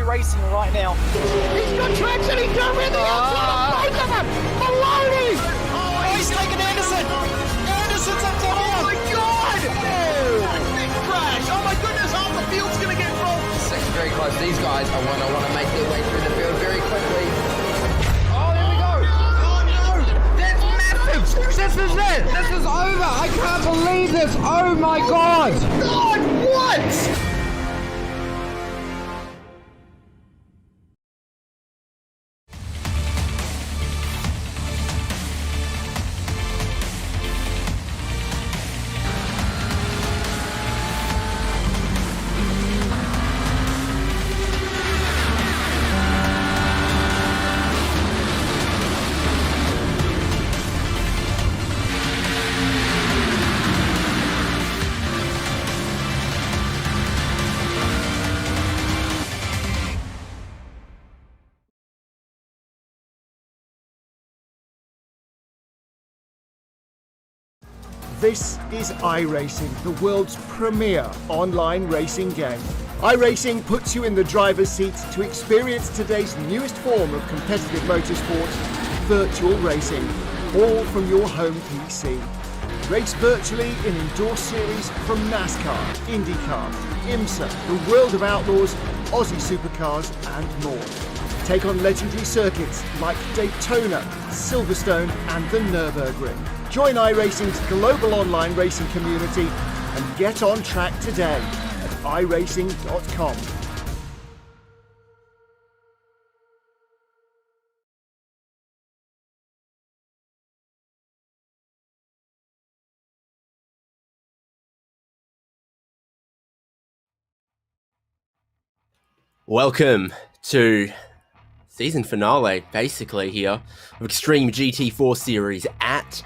racing right now. He's got traction, he's got everything outside of both of them! Maloney! Oh, he's taking Anderson! Anderson's up top here! Oh my god! Big crash! Oh my goodness, half the field's gonna get rolled! Second very close. These guys are want to make their way through the field very quickly. Oh, there we go! Oh no! That's massive! This is it! This is over! I can't believe this! Oh my god! God, what? This is iRacing, the world's premier online racing game. iRacing puts you in the driver's seat to experience today's newest form of competitive motorsport, virtual racing, all from your home PC. Race virtually in indoor series from NASCAR, IndyCar, IMSA, the World of Outlaws, Aussie Supercars and more. Take on legendary circuits like Daytona, Silverstone and the Nürburgring. Join iRacing's global online racing community and get on track today at iRacing.com. Welcome to season finale, basically, here of Xtreem GT4 Series at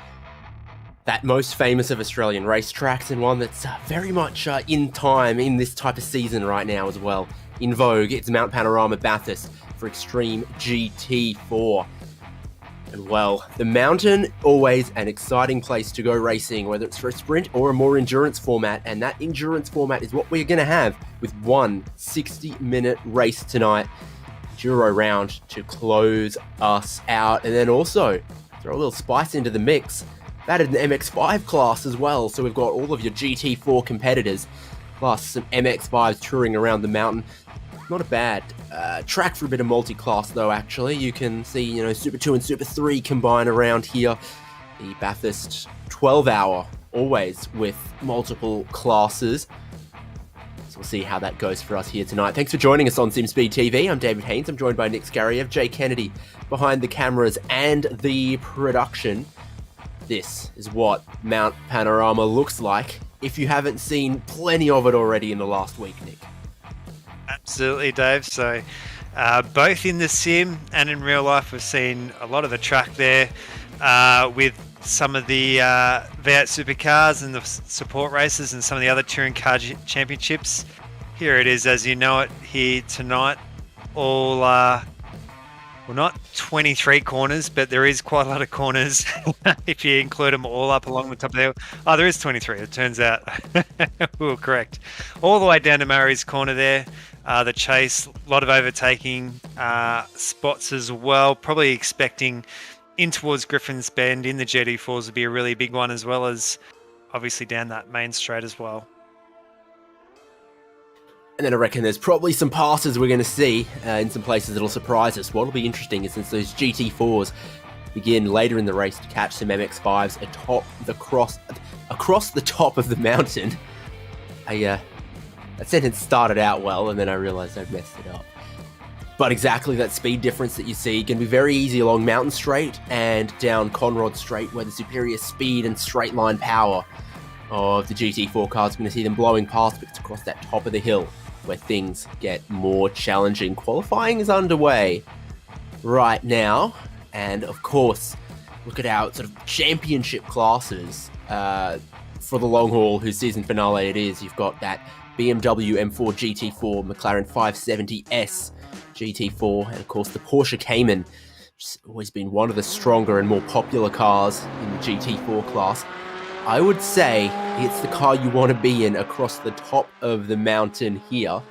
that most famous of Australian racetracks, and one that's very much in time in this type of season right now as well. In vogue, it's Mount Panorama Bathurst for Xtreem GT4. And well, the mountain, always an exciting place to go racing, whether it's for a sprint or a more endurance format, and that endurance format is what we're going to have with one 60-minute race tonight, Enduro round, to close us out, and then also throw a little spice into the mix. Added an MX-5 class as well, so we've got all of your GT4 competitors, plus some MX-5s touring around the mountain. Not a bad track for a bit of multi-class though, actually. You can see, Super 2 and Super 3 combine around here. The Bathurst 12-hour, always with multiple classes. So we'll see how that goes for us here tonight. Thanks for joining us on SimSpeed TV. I'm David Haynes. I'm joined by Nick Scarriev, Jay Kennedy behind the cameras and the production. This is what Mount Panorama looks like, if you haven't seen plenty of it already in the last week, Nick. Absolutely, Dave. So both in the sim and in real life, we've seen a lot of the track there with some of the V8 supercars and the support races and some of the other touring car championships. Here it is as you know it here tonight. All well, not 23 corners, but there is quite a lot of corners if you include them all up along the top of the hill. Oh, there is 23, it turns out. We were correct. All the way down to Murray's Corner there. The chase, a lot of overtaking spots as well. Probably expecting in towards Griffin's Bend in the GT4s would be a really big one, as well as obviously down that main straight as well. And then I reckon there's probably some passes we're going to see in some places that'll surprise us. What'll be interesting is since those GT4s begin later in the race to catch some MX-5s across the top of the mountain. That sentence started out well, and then I realized I'd messed it up. But exactly that speed difference that you see can be very easy along Mountain Straight and down Conrod Straight, where the superior speed and straight line power of the GT4 cars, going to see them blowing past, but it's across that top of the hill where things get more challenging. Qualifying is underway right now, and of course, look at our sort of championship classes for the long haul, whose season finale it is. You've got that BMW M4 GT4, McLaren 570S GT4, and of course the Porsche Cayman, which has always been one of the stronger and more popular cars in the GT4 class. I would say it's the car you want to be in across the top of the mountain here.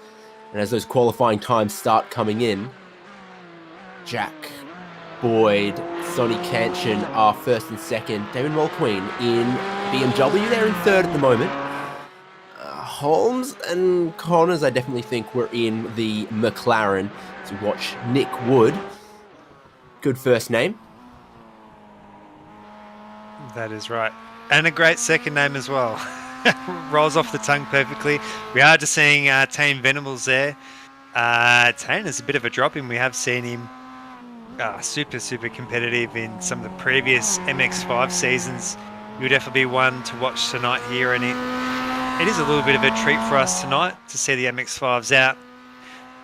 And as those qualifying times start coming in, Jack Boyd, Sonny Kanchan are first and second. Damon Mulqueen in BMW, they're in third at the moment. Holmes and Connors, I definitely think, were in the McLaren to watch Nick Wood. Good first name. That is right. And a great second name as well. Rolls off the tongue perfectly. We are just seeing Tane Venables there. Tane is a bit of a drop in. We have seen him super competitive in some of the previous MX5 seasons. He'll definitely be one to watch tonight here, and it is a little bit of a treat for us tonight to see the MX5s out.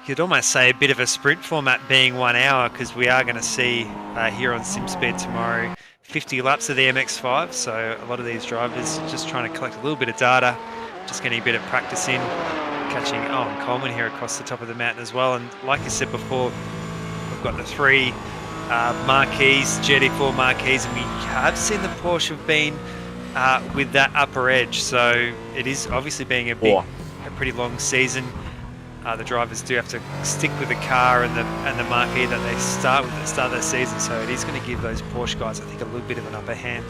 You'd almost say a bit of a sprint format being 1 hour, because we are going to see here on SimSpeed tomorrow 50 laps of the MX5. So a lot of these drivers just trying to collect a little bit of data, just getting a bit of practice in, catching Owen Coleman here across the top of the mountain as well. And like I said before, we've got the 3 marquees, GT4 marquees, and we have seen the Porsche have been with that upper edge. So it is obviously being a pretty long season. The drivers do have to stick with the car and the marquee that they start with at the start of the season. So it is going to give those Porsche guys, I think, a little bit of an upper hand.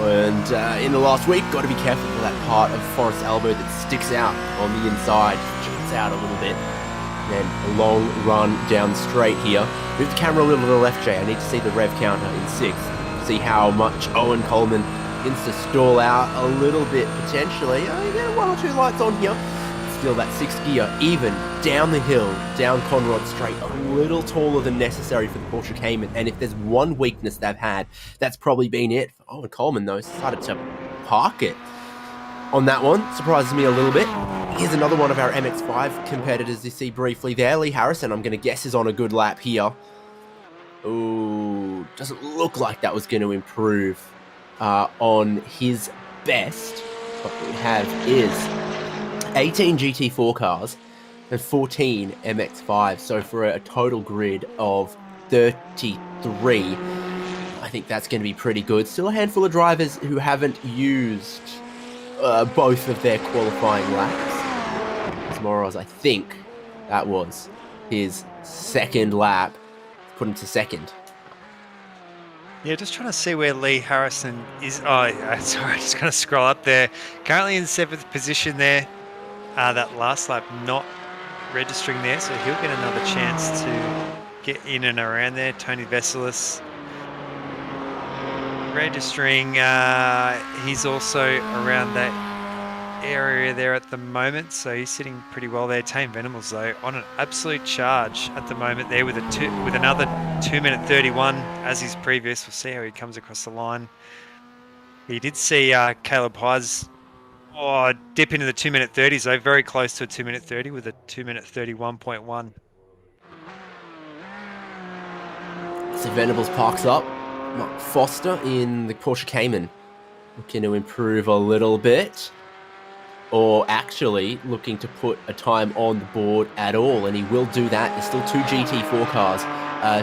And in the last week, got to be careful for that part of Forest Elbow that sticks out on the inside, jumps out a little bit. Then a long run down straight here. Move the camera a little to the left, Jay. I need to see the rev counter in 6th. See how much Owen Coleman begins to stall out a little bit, potentially. You get 1 or 2 lights on here. Still that 6th gear, even down the hill, down Conrod Straight, a little taller than necessary for the Porsche Cayman. And if there's one weakness they've had, that's probably been it. Owen Coleman, though, started to park it on that one. Surprises me a little bit. Here's another one of our MX5 competitors you see briefly there. Lee Harrison, I'm going to guess, is on a good lap here. Ooh, doesn't look like that was going to improve on his best. What we have is 18 GT4 cars and 14 MX5. So for a total grid of 33, I think that's going to be pretty good. Still a handful of drivers who haven't used both of their qualifying laps. Moroz, I think that was his 2nd lap, put him to 2nd. Yeah, just trying to see where Lee Harrison is. Oh, yeah, sorry, just going to scroll up there. Currently in 7th position there. That last lap not registering there, so he'll get another chance to get in and around there. Tony Veselis registering. He's also around that area there at the moment, so he's sitting pretty well there. Tane Venables, though, on an absolute charge at the moment there with another 2:31 as his previous. We'll see how he comes across the line. He did see Caleb Hydes dip into the 2:30s, though, very close to a 2:30 with a 2:31.1. So Venables parks up. Mark Foster in the Porsche Cayman, looking to improve a little bit, or actually looking to put a time on the board at all, and he will do that. There's still 2 GT4 cars,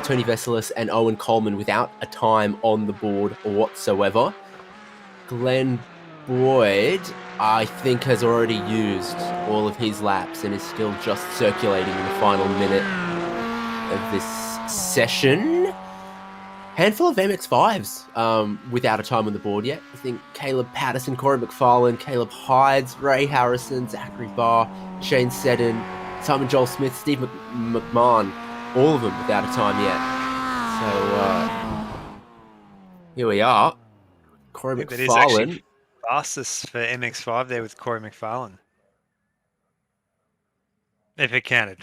Tony Veselis and Owen Coleman, without a time on the board whatsoever. Glenn Boyd, I think, has already used all of his laps and is still just circulating in the final minute of this session. Handful of MX5s without a time on the board yet. I think Caleb Patterson, Corey McFarlane, Caleb Hydes, Ray Harrison, Zachary Barr, Shane Seddon, Simon Joel Smith, Steve McMahon, all of them without a time yet. So here we are. Corey That is actually McFarlane. fastest for MX5 there with Corey McFarlane. If it counted,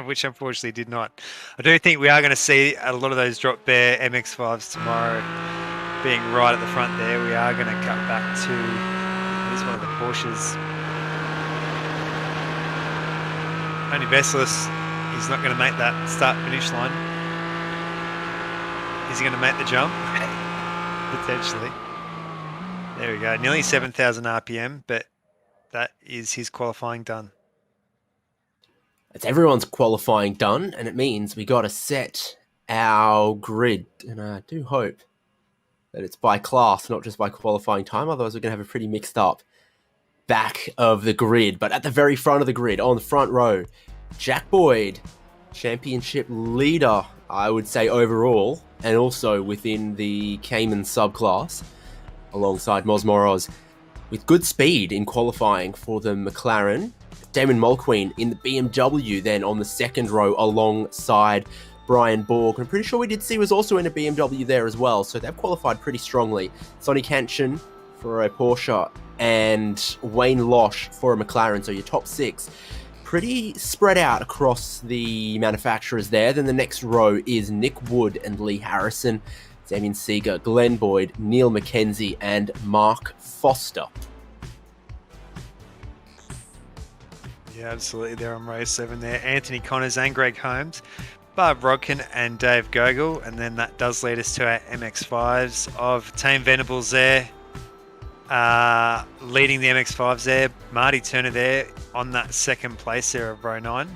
which unfortunately did not. I do think we are going to see a lot of those drop bear MX5s tomorrow being right at the front there. We are going to cut back to, here's one of the Porsches. Tony Veselis, he's not going to make that start-finish line. Is he going to make the jump? Potentially. There we go. Nearly 7,000 RPM, but that is his qualifying done. It's everyone's qualifying done, and it means we got to set our grid. And I do hope that it's by class, not just by qualifying time. Otherwise, we're going to have a pretty mixed up back of the grid, but at the very front of the grid, on the front row, Jack Boyd, championship leader, I would say overall, and also within the Cayman subclass, alongside Mosmoroz, with good speed in qualifying for the McLaren. Damon Mulqueen in the BMW then on the second row alongside Brian Borg. I'm pretty sure we did see was also in a BMW there as well, so they've qualified pretty strongly. Sonny Kanchan for a Porsche and Wayne Losh for a McLaren, so your top six pretty spread out across the manufacturers there. Then the next row is Nick Wood and Lee Harrison, Damien Seeger, Glenn Boyd, Neil McKenzie, and Mark Foster. Yeah, absolutely. They're on row 7 there. Anthony Connors and Greg Holmes, Barb Rodkin and Dave Gogol. And then that does lead us to our MX5s of Team Venables there. Leading the MX5s there. Marty Turner there on that second place there of row 9.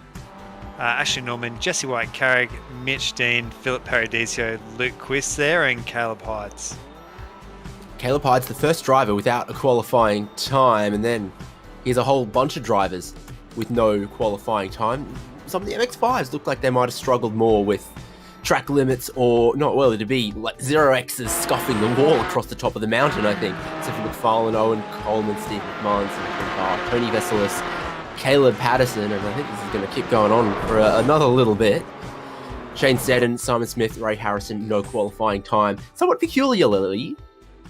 Ashley Norman, Jesse White Carrick, Mitch Dean, Philip Paradiso, Luke Quist there, and Caleb Hides. Caleb Hyde's the first driver without a qualifying time, and then here's a whole bunch of drivers with no qualifying time. Some of the MX-5s looked like they might have struggled more with track limits, or not well, to be like 0Xs scuffing the wall across the top of the mountain, I think. Except for McFarlane, Owen Coleman, Steve McMahon, Tony Vesselis, Caleb Patterson, and I think this is going to keep going on for another little bit. Shane Seddon, Simon Smith, Ray Harrison, no qualifying time. Somewhat peculiarly,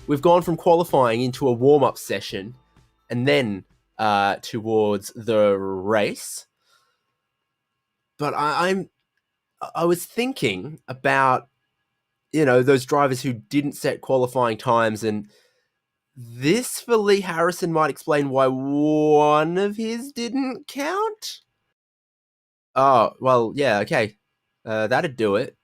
we've gone from qualifying into a warm-up session and then towards the race. But I was thinking about, those drivers who didn't set qualifying times, and this for Lee Harrison might explain why one of his didn't count. Oh, well, yeah, okay. That'd do it.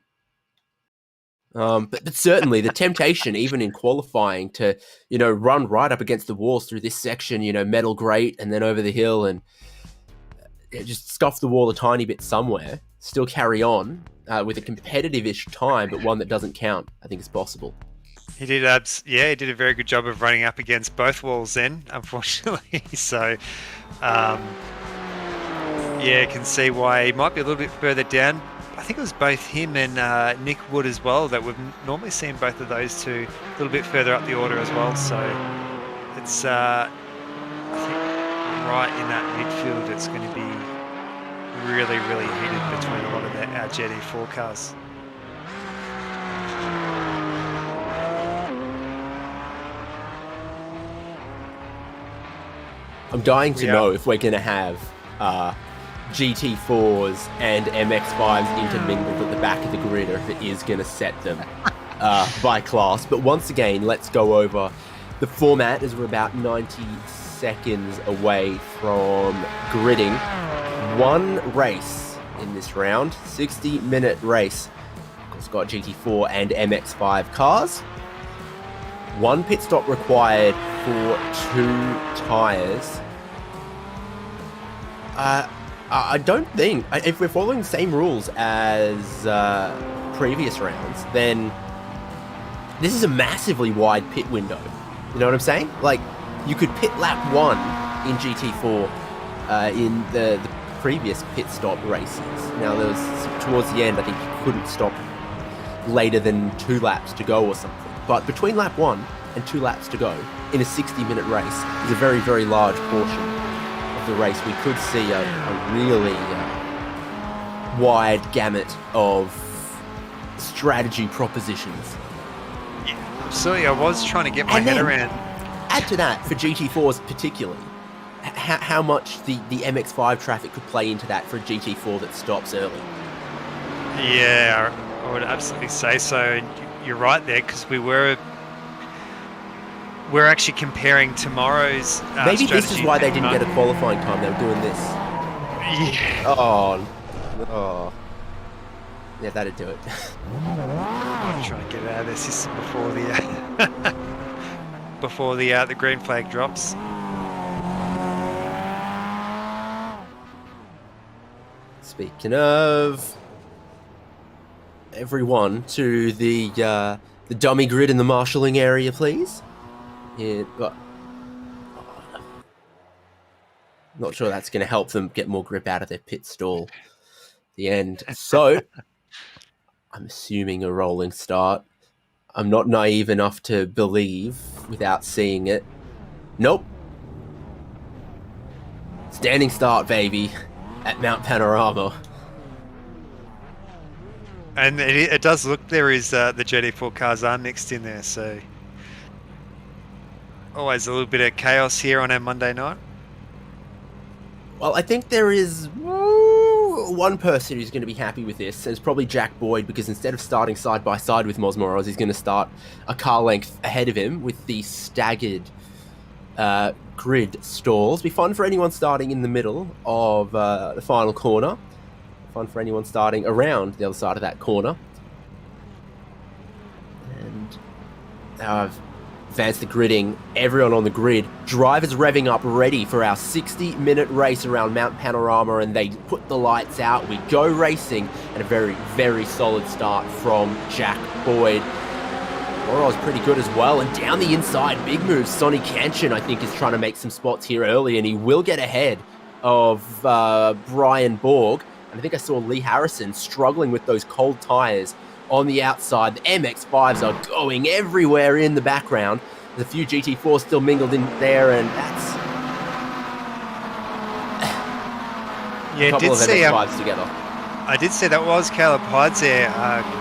But certainly the temptation, even in qualifying, to, run right up against the walls through this section, metal grate and then over the hill and just scuff the wall a tiny bit somewhere, still carry on with a competitive-ish time, but one that doesn't count, I think is possible. He did, he did a very good job of running up against both walls then, unfortunately. So, can see why he might be a little bit further down. I think it was both him and Nick Wood as well that we've normally seen both of those two a little bit further up the order as well. So it's, I think, right in that midfield, it's going to be really, really heated between a lot of our GT4 cars. I'm dying to know if we're going to have GT4s and MX5s intermingled at the back of the grid, or if it is going to set them by class. But once again, let's go over the format, as we're about 90 seconds away from gridding. One race in this round, 60-minute race. Of course, got GT4 and MX5 cars. One pit stop required for 2 tyres. I don't think, if we're following the same rules as previous rounds, then this is a massively wide pit window. You know what I'm saying? Like, you could pit lap 1 in GT4 in the previous pit stop races. Now, there was, towards the end, I think you couldn't stop later than 2 laps to go or something. But between lap 1 and 2 laps to go in a 60-minute race is a very, very large portion of the race. We could see a really wide gamut of strategy propositions. Yeah, absolutely. I was trying to get my head around. Add to that, for GT4s particularly, how much the MX5 traffic could play into that for a GT4 that stops early. Yeah, I would absolutely say so. You're right there, because we're actually comparing tomorrow's maybe strategy. This is why they didn't get a qualifying time. They were doing this. Yeah. Oh. Yeah, that'd do it. I'm trying to get out of their system before the before the green flag drops. Speaking of, everyone to the dummy grid in the marshalling area, please. Not sure that's going to help them get more grip out of their pit stall at the end. So I'm assuming a rolling start. I'm not naive enough to believe without seeing it. Nope. Standing start, baby, at Mount Panorama. And it does look there is the GT4 cars are mixed in there, so always a little bit of chaos here on our Monday night. Well, I think there is one person who's going to be happy with this, and it's probably Jack Boyd, because instead of starting side by side with Mosmoros, he's going to start a car length ahead of him with the staggered grid stalls. Be fun for anyone starting in the middle of the final corner. Fun for anyone starting around the other side of that corner. And now I've advanced the gridding. Everyone on the grid. Drivers revving up, ready for our 60-minute race around Mount Panorama, and they put the lights out. We go racing, and a very, very solid start from Jack Boyd. Moro's pretty good as well, and down the inside, big move. Sonny Kanchan, I think, is trying to make some spots here early, and he will get ahead of Brian Borg. And I think I saw Lee Harrison struggling with those cold tyres on the outside. The MX-5s are going everywhere in the background. There's a few GT4s still mingled in there, and that's a couple of MX-5s together. I did see that was Caleb Hydes there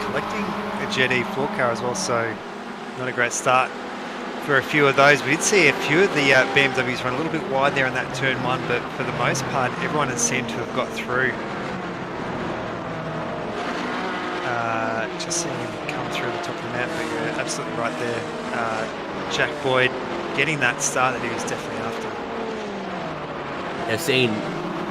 collecting a GT4 car as well, so not a great start for a few of those. We did see a few of the BMWs run a little bit wide there in that turn one, but for the most part, everyone has seemed to have got through. Just seeing him come through the top of the map, but you're absolutely right there. Jack Boyd getting that start that he was definitely after. I've seen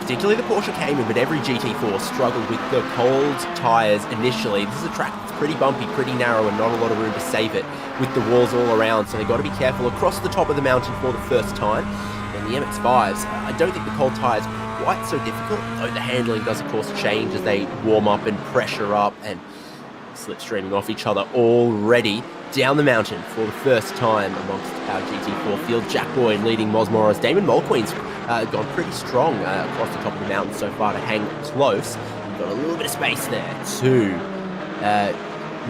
particularly the Porsche Cayman, but every GT4 struggled with the cold tyres initially. This is a track that's pretty bumpy, pretty narrow, and not a lot of room to save it with the walls all around, so they've got to be careful across the top of the mountain for the first time. And the MX-5s, I don't think the cold tyres are quite so difficult, though the handling does of course change as they warm up and pressure up and slipstreaming off each other already down the mountain for the first time amongst our GT4 field. Jack Boyd leading Mosmoros. Damon Mulqueen's gone pretty strong across the top of the mountain so far to hang close. We've got a little bit of space there to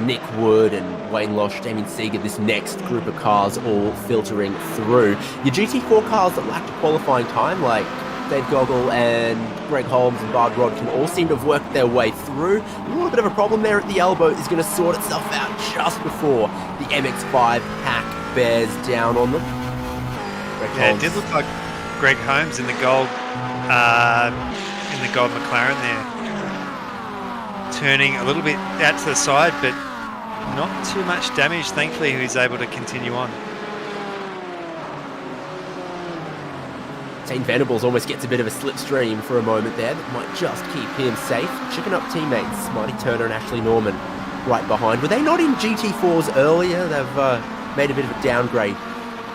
Nick Wood and Wayne Losh, Damien Seeger, this next group of cars all filtering through. Your GT4 cars that lacked qualifying time, like Dave Goggle and Greg Holmes and Bard Rod, can all seem to have worked their way through. A little bit of a problem there at the elbow is going to sort itself out just before the MX-5 pack bears down on them. It did look like Greg Holmes in the gold McLaren there, turning a little bit out to the side, but not too much damage. Thankfully, he was able to continue on. Tain Venables almost gets a bit of a slipstream for a moment there that might just keep him safe. Chicken up teammates, Marty Turner and Ashley Norman right behind. Were they not in GT4s earlier? They've made a bit of a downgrade,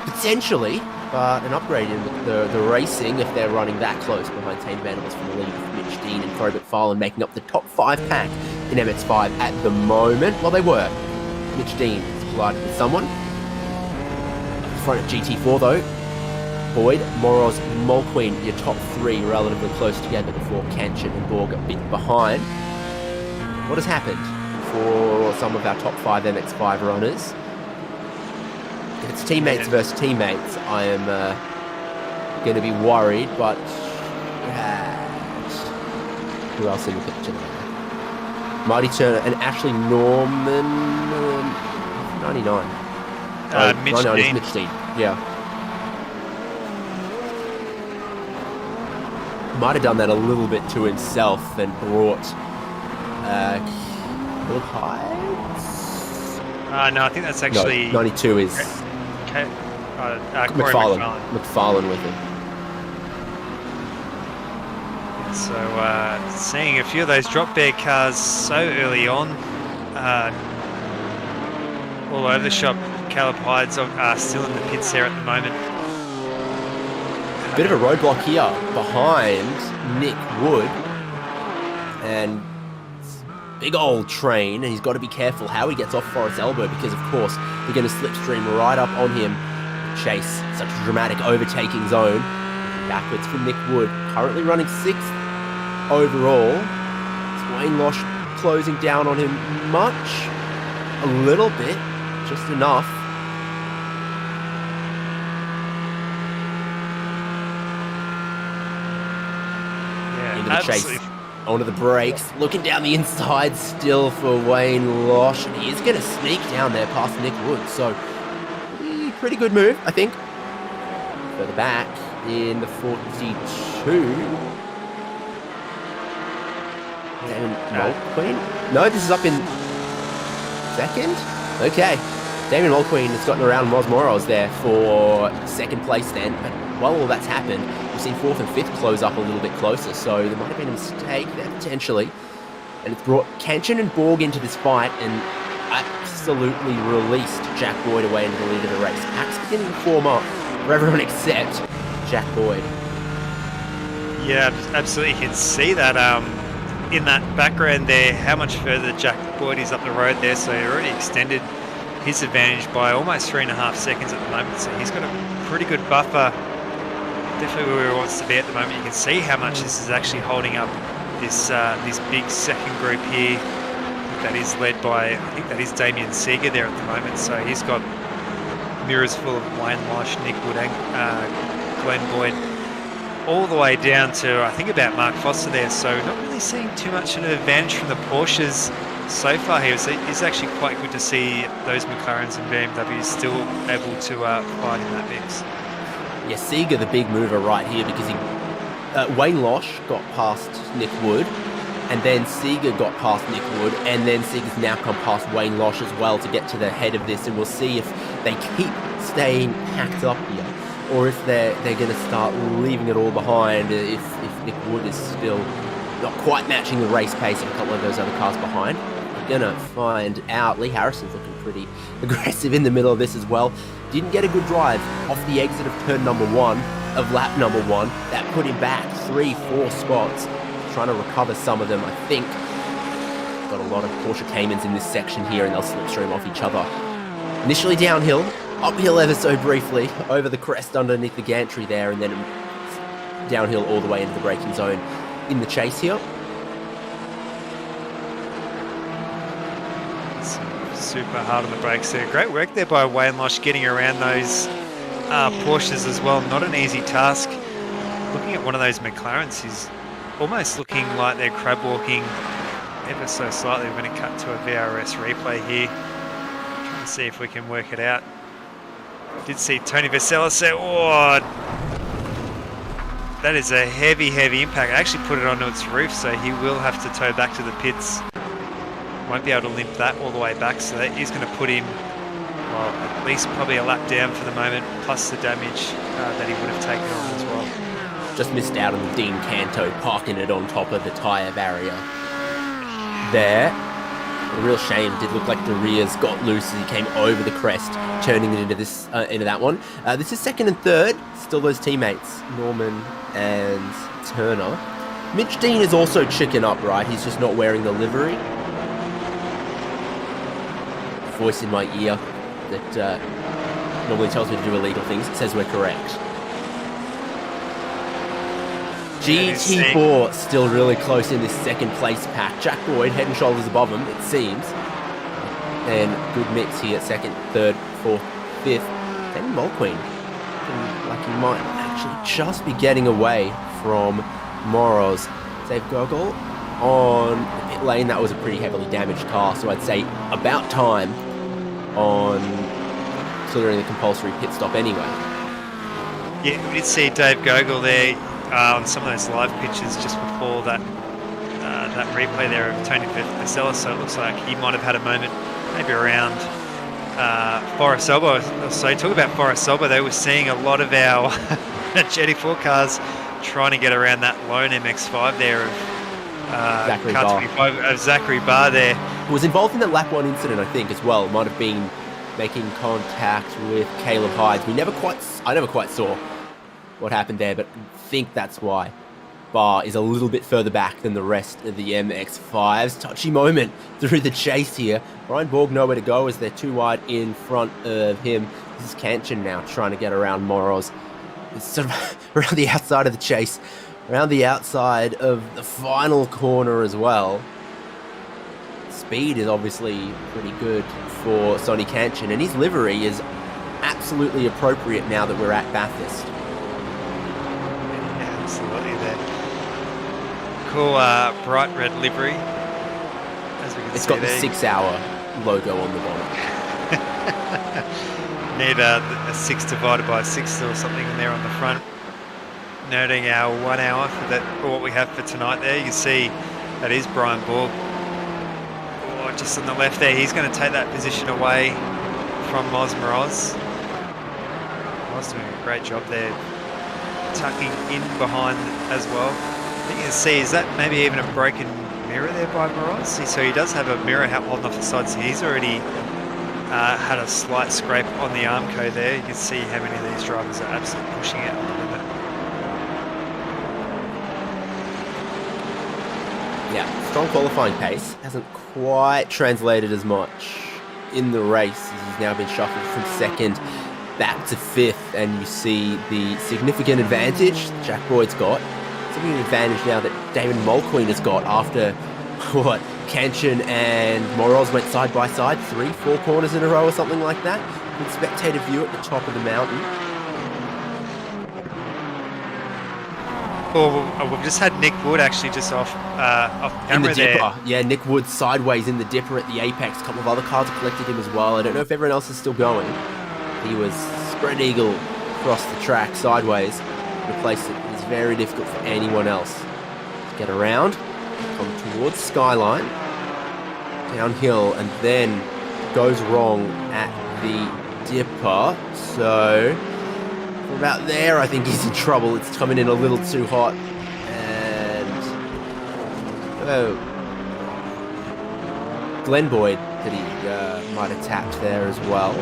potentially, but an upgrade in the racing if they're running that close behind Tain Venables from the lead with Mitch Dean and Probert Farland making up the top 5 pack in MX-5 at the moment. Well, they were. Mitch Dean has collided with someone. Up front of GT4 though, Boyd, Moros, Mulqueen, your top 3 relatively close together before Kanchan and Borg a bit behind. What has happened for some of our top 5 MX-5 runners? If it's teammates versus teammates, I am going to be worried, but who else in the picture there? Marty Turner and Ashley Norman, 99. Mitch Dean. Mitch Dean, yeah. Might have done that a little bit to himself and brought Philip Hydes? No, I think that's actually... No, 92 is McFarlane with him. So seeing a few of those drop bear cars so early on, all over the shop. Caleb Hydes are still in the pits there at the moment. Bit of a roadblock here behind Nick Wood, and big old train, and he's got to be careful how he gets off Forrest's elbow, because of course they're going to slipstream right up on him, chase such a dramatic overtaking zone. backwards for Nick Wood. Currently running 6th overall. It's Wayne Losh closing down on him much. A little bit. Just enough. Yeah, Into the absolutely. chase. Onto the brakes. Looking down the inside still for Wayne Losh. And he is going to sneak down there past Nick Wood. So, pretty good move, I think. Further back in the 42. Damon Mulqueen? No, this is up in second? Okay. Damon Mulqueen has gotten around Moz Moros there for 2nd place then. But while all that's happened, we've seen 4th and 5th close up a little bit closer. So there might have been a mistake there potentially. And it's brought Kanchan and Borg into this fight and absolutely released Jack Boyd away into the lead of the race. Pack's beginning to form up for everyone except Jack Boyd. Yeah, absolutely. You can see that in that background there, how much further Jack Boyd is up the road there. So he already extended his advantage by almost 3.5 seconds at the moment. So he's got a pretty good buffer. Definitely where he wants to be at the moment. You can see how much this is actually holding up this big second group here. That is led by, I think that is Damien Seeger there at the moment. So he's got mirrors full of Wayne Losh, Nick Wood and Glenn Boyd, all the way down to, I think, about Mark Foster there. So not really seeing too much of an advantage from the Porsches so far here. So it's actually quite good to see those McLarens and BMWs still able to fight in that mix. Yeah, Seeger the big mover right here because Wayne Losh got past Nick Wood. And then Seeger got past Nick Wood, and then Seeger's now come past Wayne Losh as well to get to the head of this, and we'll see if they keep staying packed up here, or if they're going to start leaving it all behind, if Nick Wood is still not quite matching the race pace of a couple of those other cars behind. We're going to find out. Lee Harrison's looking pretty aggressive in the middle of this as well. Didn't get a good drive off the exit of turn number 1, of lap number 1. That put him back 3-4 spots. Trying to recover some of them, I think. Got a lot of Porsche Caymans in this section here, and they'll slipstream off each other. Initially downhill, uphill ever so briefly, over the crest underneath the gantry there, and then downhill all the way into the braking zone in the chase here. Super hard on the brakes there. Great work there by Wayne Losh getting around those Porsches as well. Not an easy task. Looking at one of those McLarens, he's almost looking like they're crab walking ever so slightly. We're going to cut to a VRS replay here. Trying to see if we can work it out. Did see Tony Vasella say, oh, that is a heavy impact. I actually put it onto its roof, so he will have to tow back to the pits. Won't be able to limp that all the way back, so that is going to put him, well, at least probably a lap down for the moment, plus the damage that he would have taken on as well. Just missed out on the Dean Canto parking it on top of the tyre barrier there. A real shame. Did look like the rears got loose as he came over the crest, turning it into this into that one. This is 2nd and 3rd. Still those teammates, Norman and Turner. Mitch Dean is also chicken up, right? He's just not wearing the livery. Voice in my ear that normally tells me to do illegal things. It says we're correct. GT4 still really close in this 2nd place pack. Jack Boyd head and shoulders above him, it seems. And good mix here, 2nd, 3rd, 4th, 5th. Then Mulqueen, like he might actually just be getting away from Moros. Save Goggle on the pit lane. That was a pretty heavily damaged car, so I'd say about time on clearing the compulsory pit stop anyway. Yeah, we did see Dave Goggle there on some of those live pictures just before that that replay there of Tony Vasella, so it looks like he might have had a moment maybe around Forest Elbow. So talk about Forest Elbow, they were seeing a lot of our GT4 cars trying to get around that lone MX-5 there of Zachary Barr there. Who was involved in that lap 1 incident, I think, as well. Might have been making contact with Caleb Hydes. I never quite saw what happened there, but I think that's why Barr is a little bit further back than the rest of the MX-5s. Touchy moment through the chase here. Brian Borg nowhere to go as they're too wide in front of him. This is Kanchan now trying to get around Moros. It's sort of around the outside of the chase, around the outside of the final corner as well. Speed is obviously pretty good for Sonny Kanchan, and his livery is absolutely appropriate now that we're at Bathurst. Yeah, absolutely there. Cool bright red livery. As we can It's see got the there. 6 hour logo on the bottom. Need a 6 divided by 6 or something in there on the front. Noting our 1 hour for what we have for tonight there. You can see that is Brian Borg. Oh, just on the left there, he's going to take that position away from Moz Moroz. Moz doing a great job there, tucking in behind as well. I think you can see, is that maybe even a broken mirror there by Moroz? So he does have a mirror holding off the side, so he's already had a slight scrape on the Armco there. You can see how many of these drivers are absolutely pushing it on the limit. Yeah, strong qualifying pace. Hasn't quite translated as much in the race. He's now been shuffled from second back to fifth, and you see the significant advantage Jack Boyd's got. Significant advantage now that Damon Mulqueen has got after, what, Kanchan and Moroz went side by side, 3-4 corners in a row or something like that. Good spectator view at the top of the mountain. Oh, we've just had Nick Wood actually just off camera In the dipper. there. Yeah, Nick Wood sideways in the dipper at the apex. A couple of other cars have collected him as well. I don't know if everyone else is still going. He was spread eagle across the track sideways. Replace it is very difficult for anyone else to get around. Come towards Skyline. Downhill, and then goes wrong at the dipper. So from about there, I think he's in trouble. It's coming in a little too hot. And Glenn Boyd that he might have tapped there as well.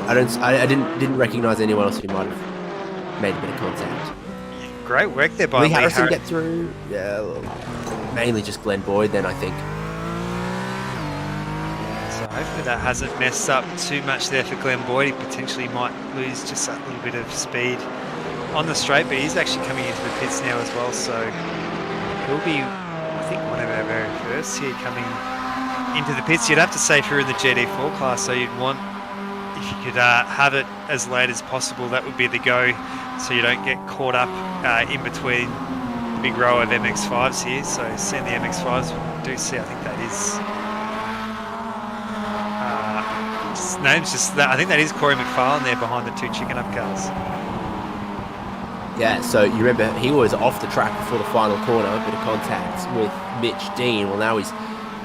I didn't recognise anyone else who might have made a bit of contact. Great work there by Lee Lee Harrison Harrison. get through? Yeah, mainly just Glenn Boyd then, I think. So hopefully that hasn't messed up too much there for Glenn Boyd. He potentially might lose just a little bit of speed on the straight, but he's actually coming into the pits now as well. So he'll be, I think, one of our very first here coming into the pits. You'd have to say if you're in the GT4 class, so you'd want, if you could have it as late as possible, that would be the go, so you don't get caught up in between the big row of MX-5s here. So seeing the MX-5s, we do see, I think that is name's just that. I think that is Corey McFarlane there behind the two chicken up cars. Yeah, so you remember he was off the track before the final corner, a bit of contact with Mitch Dean. Well, now he's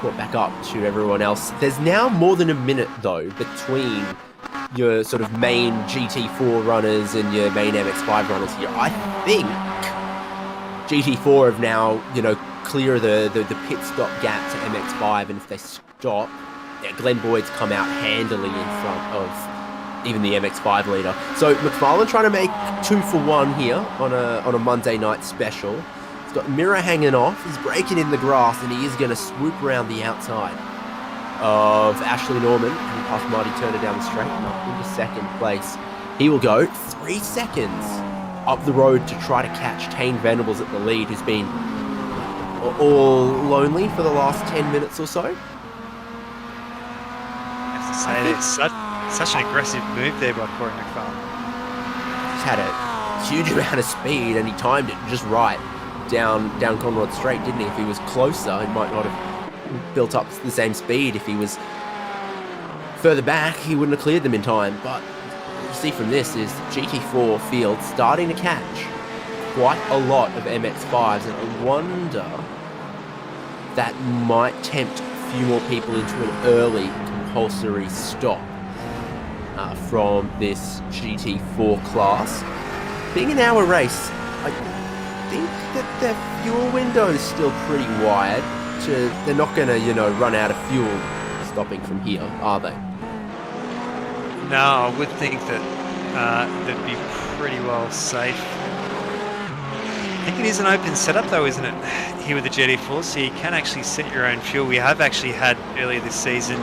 caught back up to everyone else. There's now more than a minute, though, between your sort of main GT4 runners and your main MX-5 runners here. I think GT4 have now, clear the pit stop gap to MX-5, and if they stop, Glenn Boyd's come out handily in front of even the MX-5 leader. So McFarlane trying to make 2 for 1 here on a Monday night special. He's got mirror hanging off. He's breaking in the grass, and he is going to swoop around the outside of Ashley Norman, and past Marty Turner down the straight and up into second place. He will go 3 seconds up the road to try to catch Tane Venables at the lead, who's been all lonely for the last 10 minutes or so. It's such an aggressive move there by Corey McFarlane. He's had a huge amount of speed, and he timed it just right down Conrod Straight, didn't he? If he was closer, he might not have built up the same speed. If he was further back, he wouldn't have cleared them in time. But you see from this is GT4 field starting to catch quite a lot of MX-5s, and I wonder that might tempt a few more people into an early compulsory stop from this GT4 class. Being an hour race, I think that their fuel window is still pretty wide. They're not going to, run out of fuel stopping from here, are they? No, I would think that they'd be pretty well safe. I think it is an open setup though, isn't it, here with the GT4, so you can actually set your own fuel. We have actually had earlier this season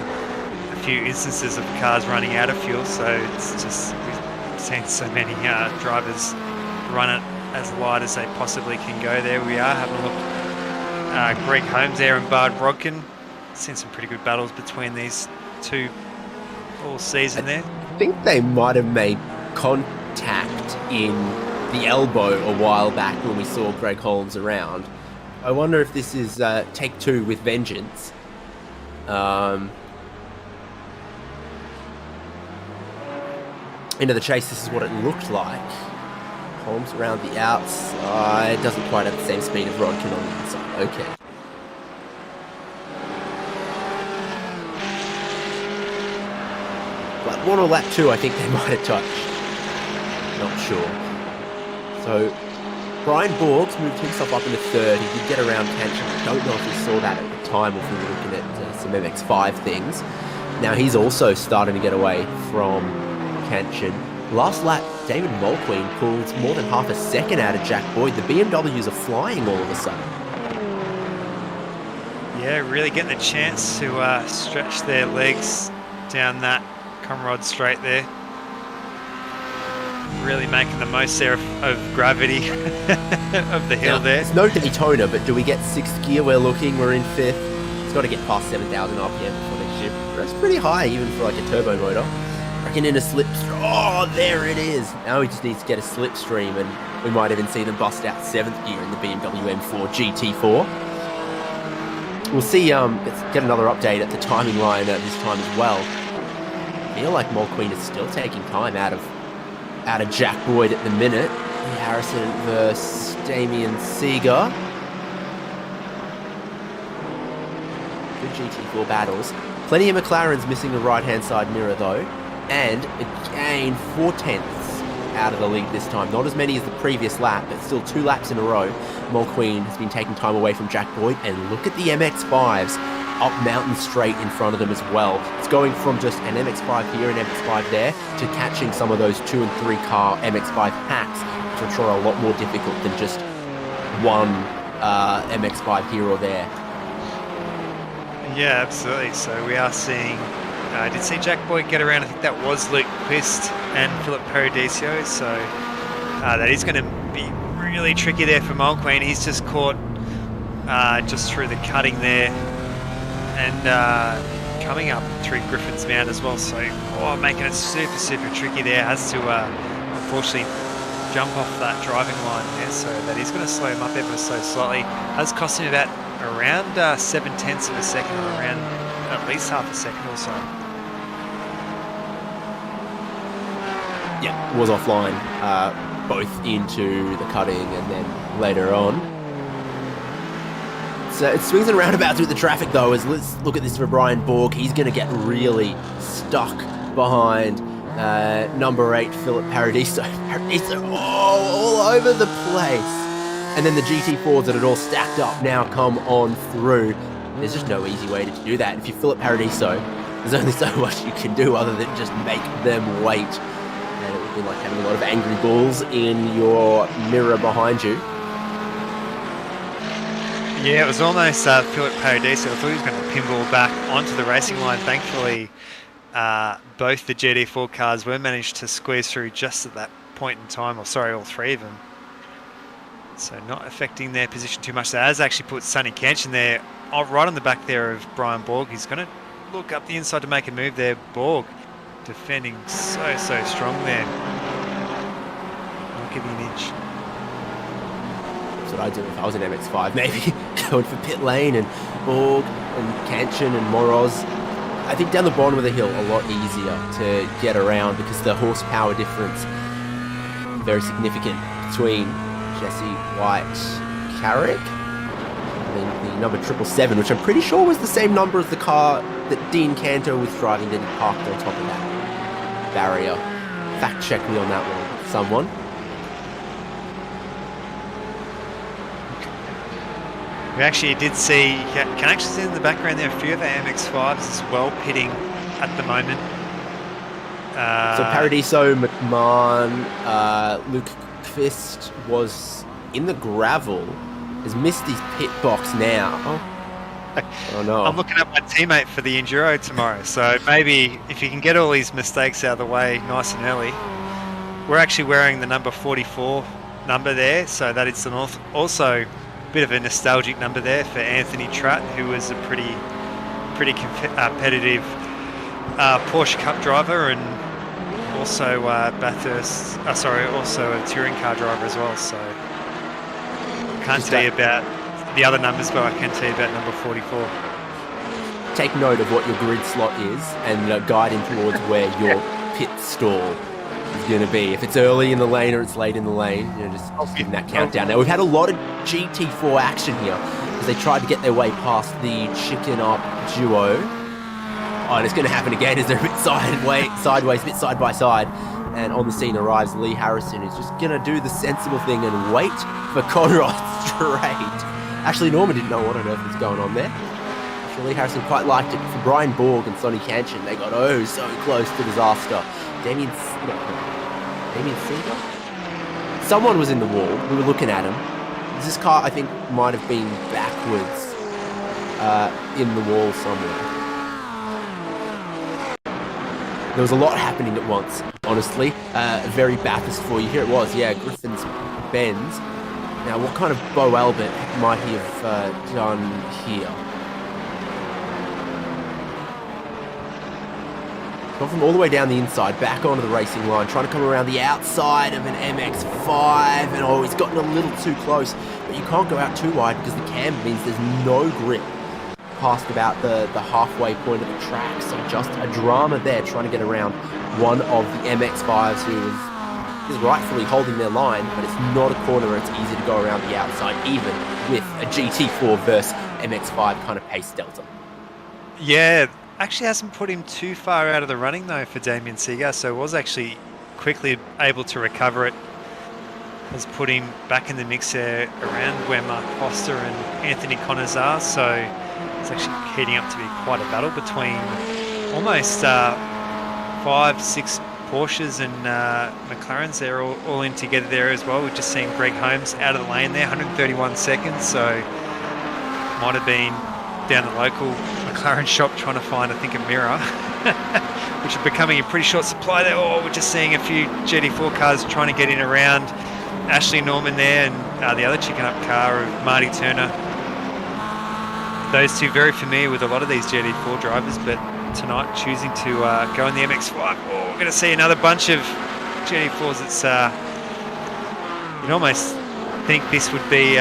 a few instances of cars running out of fuel, so it's just, we've seen so many drivers run it as light as they possibly can go. There we are, having a look. Greg Holmes there and Bard Brodkin. Seen some pretty good battles between these two all season there. I think they might have made contact in the elbow a while back when we saw Greg Holmes around. I wonder if this is take two with vengeance. Into the chase, this is what it looked like. Holmes around the outside, doesn't quite have the same speed as Rodkin on the inside. Okay. Lap 1 or lap 2, I think they might have touched. Not sure. So, Brian Borgs moved himself up into third. He did get around Cantion. I don't know if we saw that at the time, if we were looking at some MX5 things. Now he's also starting to get away from Cantion. Last lap, David Mulqueen pulled more than half a second out of Jack Boyd. The BMWs are flying all of a sudden. Yeah, really getting a chance to stretch their legs down that Comrade straight there. Really making the most there of gravity of the hill there. It's no Daytona, but do we get 6th gear? We're looking, we're in 5th. It's got to get past 7,000 RPM before they shift. That's pretty high even for like a turbo motor. Reckon in a slipstream. Oh, there it is. Now he just needs to get a slipstream, and we might even see them bust out 7th gear in the BMW M4 GT4. We'll see. Let's get another update at the timing line at this time as well. I feel like Mulqueen is still taking time out of Jack Boyd at the minute. Harrison versus Damien Seeger. Good GT4 battles. Plenty of McLarens missing the right-hand side mirror though. And again, 4/10 out of the lead this time. Not as many as the previous lap, but still 2 laps in a row. Mulqueen has been taking time away from Jack Boyd. And look at the MX-5s up Mountain Straight in front of them as well. It's going from just an MX-5 here and MX-5 there to catching some of those 2 and 3 car MX-5 packs, which I'm sure are a lot more difficult than just one MX-5 here or there. Yeah, absolutely. So we are seeing, I did see Jack Boyd get around. I think that was Luke Quist and Philip Paradiso. So that is going to be really tricky there for Mulqueen. He's just caught just through the cutting there. And coming up through Griffin's Mount as well, so making it super, super tricky there. Has to unfortunately jump off that driving line there, so that is going to slow him up ever so slightly. Has cost him about around 7/10 of a second, or around at least half a second or so. Yeah, was offline, both into the cutting and then later on. So it swings and roundabouts with the traffic though, as let's look at this for Brian Borg. He's going to get really stuck behind number 8, Philip Paradiso. Paradiso, all over the place. And then the GT4s that had all stacked up now come on through. There's just no easy way to do that. If you're Philip Paradiso, there's only so much you can do other than just make them wait. And it would be like having a lot of angry bulls in your mirror behind you. Yeah, it was almost Philip Paradiso. I thought he was going to pinball back onto the racing line. Thankfully, both the GT4 cars were managed to squeeze through just at that point in time. Or sorry, all 3 of them. So not affecting their position too much. That has actually put Sonny Cantion there, right on the back there of Brian Borg. He's going to look up the inside to make a move there. Borg defending so strong there. I'll give you an inch. That's what I'd do if I was an MX-5, maybe. Going for pit lane and Borg and Cantion and Moroz. I think down the bottom of the hill a lot easier to get around because the horsepower difference very significant between Jesse White-Carrick and then the number 777, which I'm pretty sure was the same number as the car that Dean Canto was driving that he parked on top of that barrier. Fact check me on that one, someone. We actually did see, can actually see in the background there a few of the MX-5s as well pitting at the moment. So Paradiso, McMahon, Luke Quist was in the gravel, has missed his pit box now. Oh no. I'm looking at my teammate for the Enduro tomorrow, so maybe if you can get all these mistakes out of the way nice and early. We're actually wearing the number 44 number there. So that is also a bit of a nostalgic number there for Anthony Tratt, who was a pretty competitive Porsche Cup driver, and also also a touring car driver as well. So can't tell you about the other numbers, but I can tell you about number 44. Take note of what your grid slot is and guide him towards where your pit stall is going to be. If it's early in the lane or it's late in the lane, just give him that countdown. Now, we've had a lot of GT4 action here as they tried to get their way past the Chicken Up duo. Oh, and it's going to happen again as they're a bit sideways, a bit side by side. And on the scene arrives Lee Harrison, who's just going to do the sensible thing and wait for Conrad straight. Ashley Norman didn't know what on earth was going on there. Lee Harrison quite liked it. For Brian Borg and Sonny Kanchan, they got so close to disaster. Damien Seeger? Someone was in the wall. We were looking at him. This car, I think, might have been backwards in the wall somewhere. There was a lot happening at once, honestly. Very Bathurst for you. Here it was, Griffin's Bends. Now, what kind of Bo Albert might he have done here? Gone from all the way down the inside, back onto the racing line, trying to come around the outside of an MX-5, and he's gotten a little too close. But you can't go out too wide because the cam means there's no grip past about the halfway point of the track. So just a drama there, trying to get around one of the MX-5s who is rightfully holding their line, but it's not a corner where it's easy to go around the outside, even with a GT4 versus MX-5 kind of pace delta. Yeah. Actually hasn't put him too far out of the running though for Damien Seeger, so was actually quickly able to recover it. Has put him back in the mix there around where Mark Foster and Anthony Connors are, so it's actually heating up to be quite a battle between almost 5-6 Porsches and McLarens. They're all in together there as well. We've just seen Greg Holmes out of the lane there, 131 seconds, so might have been down the local McLaren shop trying to find, I think, a mirror, which are becoming a pretty short supply there. We're just seeing a few GT4 cars trying to get in around Ashley Norman there, and the other chicken up car of Marty Turner. Those two very familiar with a lot of these GT4 drivers, but tonight choosing to go in the MX-5. We're going to see another bunch of GT4s. It's you'd almost think this would be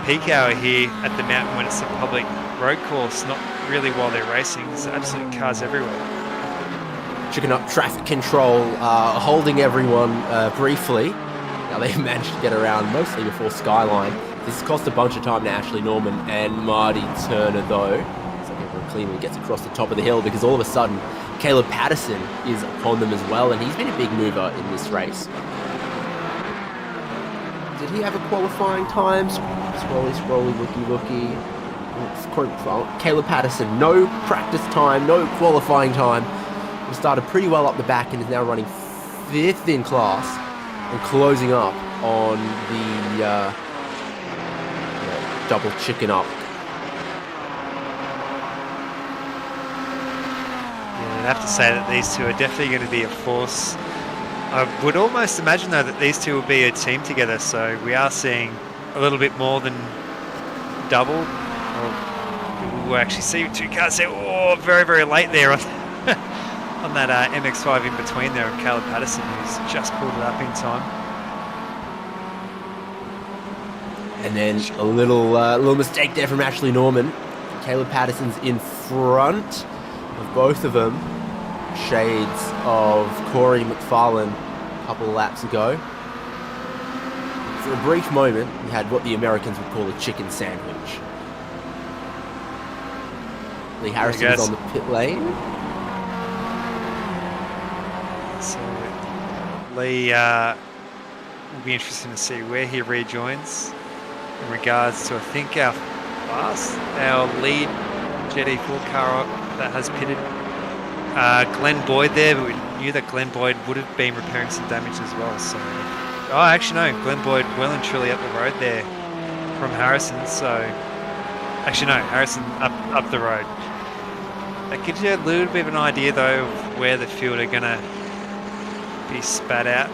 peak hour here at the mountain when it's a public road course, not really while they're racing. There's absolute cars everywhere. Chicken Up traffic control, holding everyone briefly. Now they managed to get around mostly before Skyline. This has cost a bunch of time to Ashley Norman and Marty Turner though. So everyone cleanly gets across the top of the hill because all of a sudden Caleb Patterson is upon them as well, and he's been a big mover in this race. Did he have a qualifying time? Scrolly, looky. Caleb Patterson, no practice time, no qualifying time. He started pretty well up the back and is now running 5th in class and closing up on the double chicken up. Yeah, I'd have to say that these two are definitely going to be a force. I would almost imagine though that these two will be a team together, so we are seeing a little bit more than double. We'll actually see two cars there. Very, very late there on that MX-5 in between there of Caleb Patterson, who's just pulled it up in time. And then a little mistake there from Ashley Norman. Caleb Patterson's in front of both of them. Shades of Corey McFarlane a couple of laps ago. For a brief moment, we had what the Americans would call a chicken sandwich. Lee Harrison's on the pit lane. So Lee will be interesting to see where he rejoins in regards to, I think, our lead GT4 car that has pitted. Glenn Boyd there, but we knew that Glenn Boyd would have been repairing some damage as well. So, actually no, Glenn Boyd well and truly up the road there from Harrison. So, actually no, Harrison up the road. That gives you a little bit of an idea though of where the field are going to be spat out.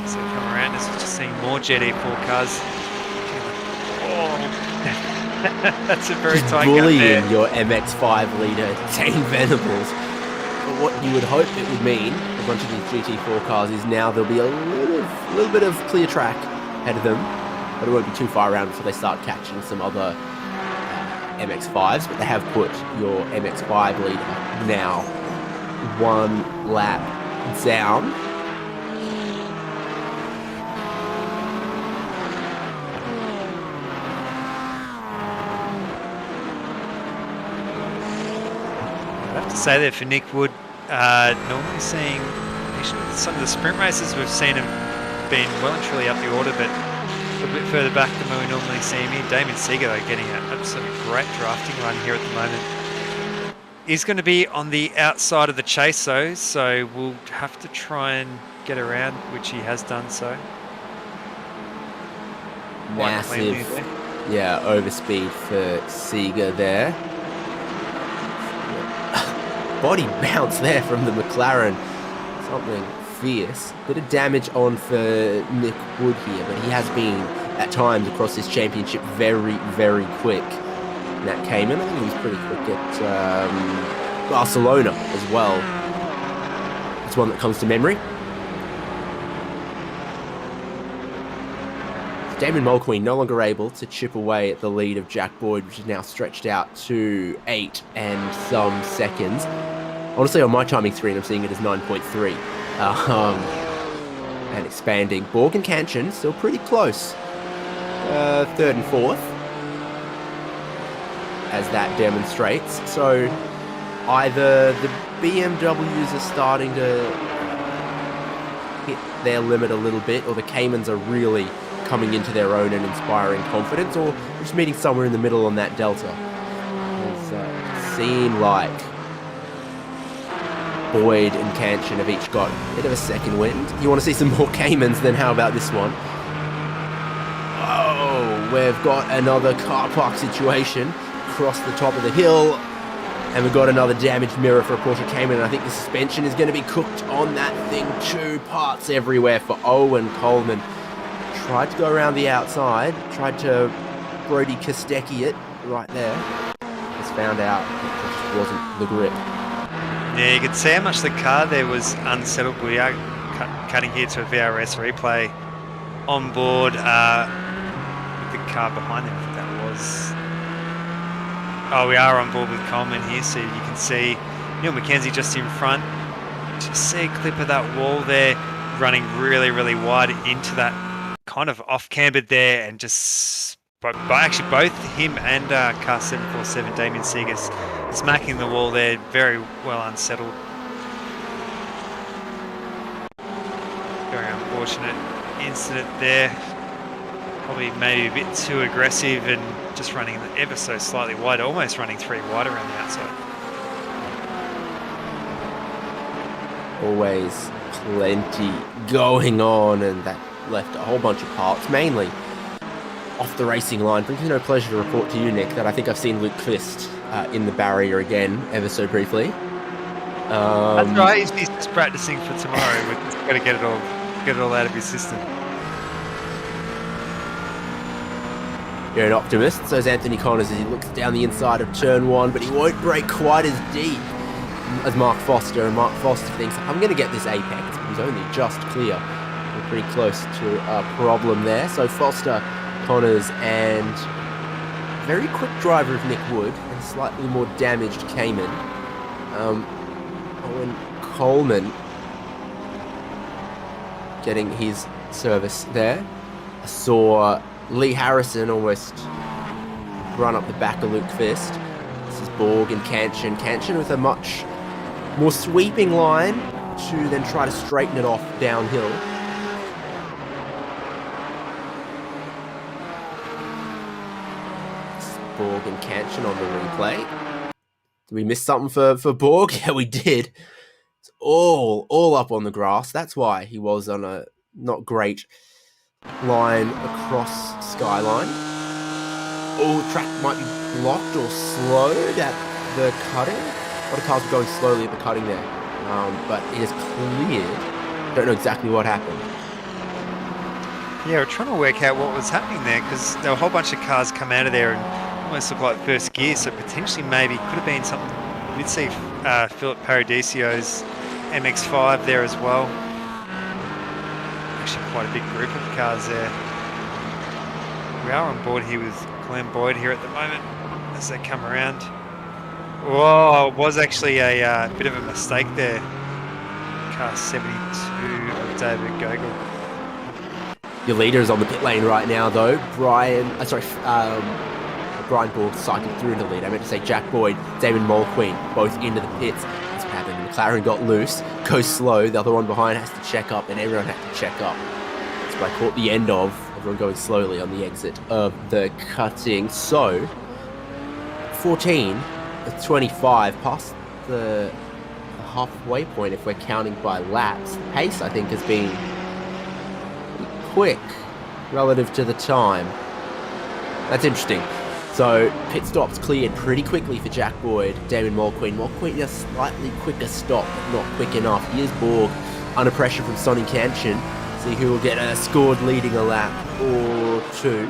So come around, as we're just seeing more GT4 cars. Oh, that's a very Just tight gap bullying there. your MX-5 leader, Dane Venables. But what you would hope it would mean, a bunch of these GT4 cars, is now there'll be a little bit of clear track ahead of them, but it won't be too far around before they start catching some other MX-5s, but they have put your MX-5 leader now 1 lap down. I have to say that for Nick Wood, normally seeing some of the sprint races we've seen him been well and truly up the order, but a bit further back than where we normally see him here. Damon Seeger, though, getting an absolutely great drafting run here at the moment. He's going to be on the outside of the chase, though, so we'll have to try and get around, which he has done so. Massive, yeah, overspeed for Seeger there. Body bounce there from the McLaren. Something fierce. Bit of damage on for Nick Wood here, but he has been, at times across this championship, very, very quick. And that came in. I think he was pretty quick at Barcelona as well. It's one that comes to memory. Damon Mulqueen no longer able to chip away at the lead of Jack Boyd, which is now stretched out to 8 and some seconds. Honestly, on my timing screen, I'm seeing it as 9.3. And expanding. Borg and Kanchan still pretty close. 3rd and 4th. As that demonstrates. So, either the BMWs are starting to hit their limit a little bit, or the Caymans are really coming into their own and inspiring confidence, or just meeting somewhere in the middle on that delta. It seemed like Boyd and Kanchan have each got a bit of a second wind. You want to see some more Caymans, then how about this one? Oh, we've got another car park situation across the top of the hill, and we've got another damaged mirror for a Porsche Cayman, and I think the suspension is going to be cooked on that thing too. Parts everywhere for Owen Coleman. Tried to go around the outside, tried to Brody Kostecki it right there. Just found out it just wasn't the grip. Yeah, you could see how much the car there was unsettled. We are cutting here to a VRS replay on board with the car behind them. I think that was... Oh, we are on board with Coleman here, so you can see Neil Mackenzie just in front. Just see a clip of that wall there running really, really wide into that kind of off-cambered there, and just actually both him and car 747 Damien Seeger smacking the wall there, very well unsettled. Very unfortunate incident there. Probably maybe a bit too aggressive and just running ever so slightly wide, almost running 3 wide around the outside. Always plenty going on, and that left a whole bunch of parts, mainly off the racing line. Brings me no pleasure to report to you, Nick, that I think I've seen Luke Quist in the barrier again, ever so briefly. That's right, he's just practicing for tomorrow. We're just going to get it all out of his system. You're an optimist, so is Anthony Connors as he looks down the inside of turn 1, but he won't break quite as deep as Mark Foster, and Mark Foster thinks, I'm going to get this apex, but he's only just clear. We're pretty close to a problem there. So Foster, Connors, and very quick driver of Nick Wood, and slightly more damaged Cayman. Owen Coleman getting his service there. I saw Lee Harrison almost run up the back of Luke Fist. This is Borg and Kanchan. Kanchan with a much more sweeping line to then try to straighten it off downhill. Borg and Kanchan on the replay. Did we miss something for Borg? Yeah, we did. It's all up on the grass. That's why he was on a not great line across Skyline. Oh, track might be blocked or slowed at the cutting. A lot of cars were going slowly at the cutting there, but it is cleared. Don't know exactly what happened. Yeah, we're trying to work out what was happening there because there were a whole bunch of cars come out of there and almost looked like first gear, so potentially maybe could have been something. We did see Philip Paradisios MX-5 there as well. Actually quite a big group of cars there. We are on board here with Glenn Boyd here at the moment as they come around. Whoa, it was actually a bit of a mistake there. Car 72 of David Gogol. Your leader is on the pit lane right now, though. Brian Borg cycled through into the lead. I meant to say Jack Boyd, Damon Mulqueen, both into the pits. What's happened? McLaren got loose, goes slow. The other one behind has to check up, and everyone had to check up. That's what I caught the end of everyone going slowly on the exit of the cutting. So, 14 of 25 past the halfway point if we're counting by laps. The pace, I think, has been quick relative to the time. That's interesting. So pit stops cleared pretty quickly for Jack Boyd, Damon Mulqueen. Mulqueen a slightly quicker stop, but not quick enough. Here's Borg under pressure from Sonny Kanchan. See who will get scored leading a lap or two.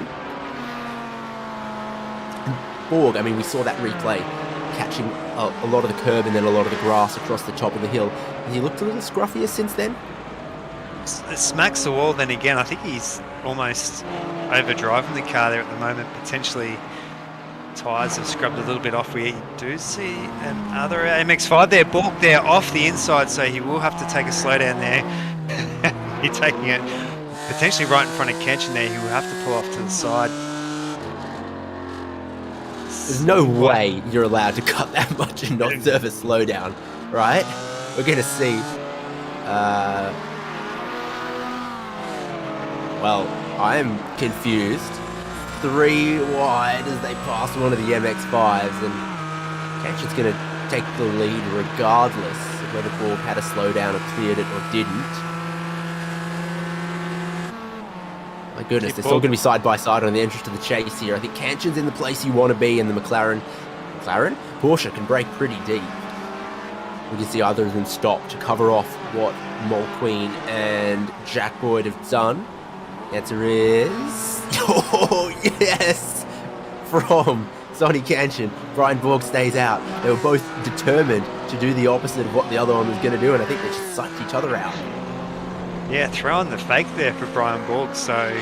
Borg, I mean, we saw that replay, catching a lot of the curb and then a lot of the grass across the top of the hill. Has he looked a little scruffier since then? It smacks the wall then again. I think he's almost overdriving the car there at the moment. Potentially tyres have scrubbed a little bit off. We do see another MX-5 there. Borg there off the inside, so he will have to take a slowdown there. He's taking it potentially right in front of Kanchan there. He will have to pull off to the side. There's no way you're allowed to cut that much and not serve a slowdown, right? We're going to see. Well, I'm confused. 3 wide as they pass one of the MX-5s, and Kanchan's going to take the lead regardless of whether Borg had a slowdown or cleared it or didn't. My goodness, they're still going to be side by side on the entrance to the chase here. I think Kanchan's in the place you want to be, and the Porsche can brake pretty deep. We can see either of them stop to cover off what Mulqueen and Jack Boyd have done. The answer is... Oh, yes! From Sonny Kanchan. Brian Borg stays out. They were both determined to do the opposite of what the other one was going to do, and I think they just sucked each other out. Yeah, throwing the fake there for Brian Borg, so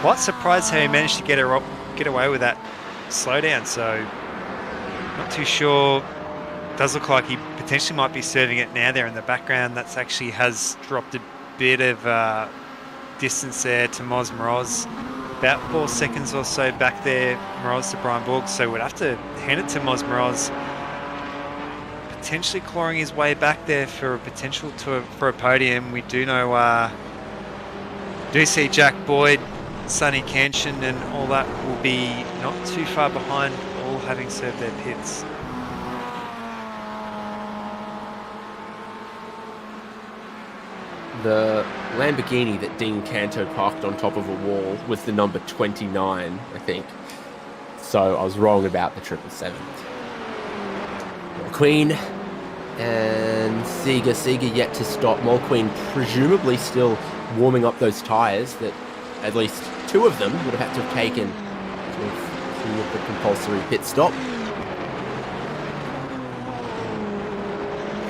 quite surprised how he managed to get away with that slowdown, so not too sure. Does look like he potentially might be serving it now there in the background. That's actually has dropped a bit of distance there to Moz Moroz. About 4 seconds or so back there, Moroz to Brian Borg, so we'd have to hand it to Moz Moroz. Potentially clawing his way back there for a potential for a podium. We do know, do see Jack Boyd, Sonny Kanchan and all that will be not too far behind, all having served their pits. The Lamborghini that Dean Canto parked on top of a wall was the number 29, I think. So I was wrong about the 777. Mulqueen and Seeger yet to stop. Mulqueen presumably still warming up those tyres that at least 2 of them would have had to have taken to have cleared the compulsory pit stop.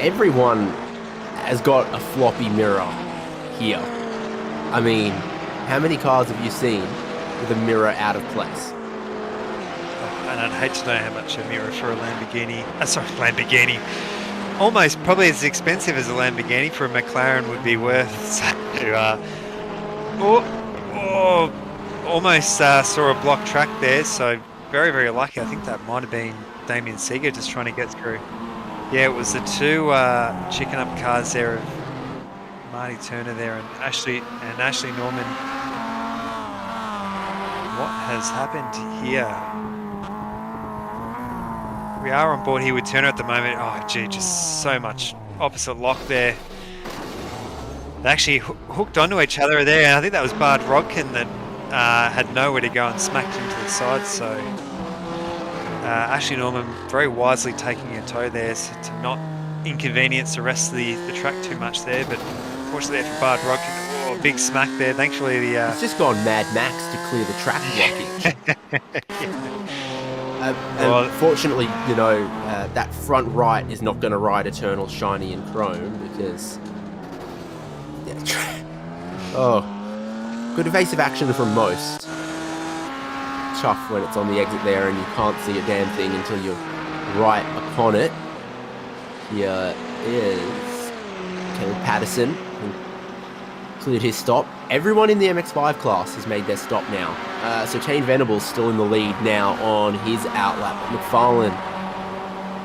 Everyone has got a floppy mirror here. I mean, how many cars have you seen with a mirror out of place? And I'd hate to know how much a mirror for a Lamborghini, Lamborghini, almost probably as expensive as a Lamborghini for a McLaren would be worth. So, almost saw a block track there, so very, very lucky. I think that might have been Damien Seeger just trying to get through. Yeah, it was the 2 chicken up cars there of Marty Turner there and Ashley Norman. What has happened here? We are on board here with Turner at the moment. Oh, gee, just so much opposite lock there. They actually hooked onto each other there, and I think that was Bard Rodkin that had nowhere to go and smacked him to the side, so Ashley Norman very wisely taking a tow there to not inconvenience the rest of the track too much there, but unfortunately there for Bard Rodkin, big smack there. Thankfully, the It's just gone Mad Max to clear the track blockage. And fortunately, that front right is not going to ride Eternal Shiny and Chrome because... good evasive action from most. Tough when it's on the exit there and you can't see a damn thing until you're right upon it. Here is Caleb Patterson, who cleared his stop. Everyone in the MX-5 class has made their stop now. So Tane Venables still in the lead now on his outlap. McFarlane,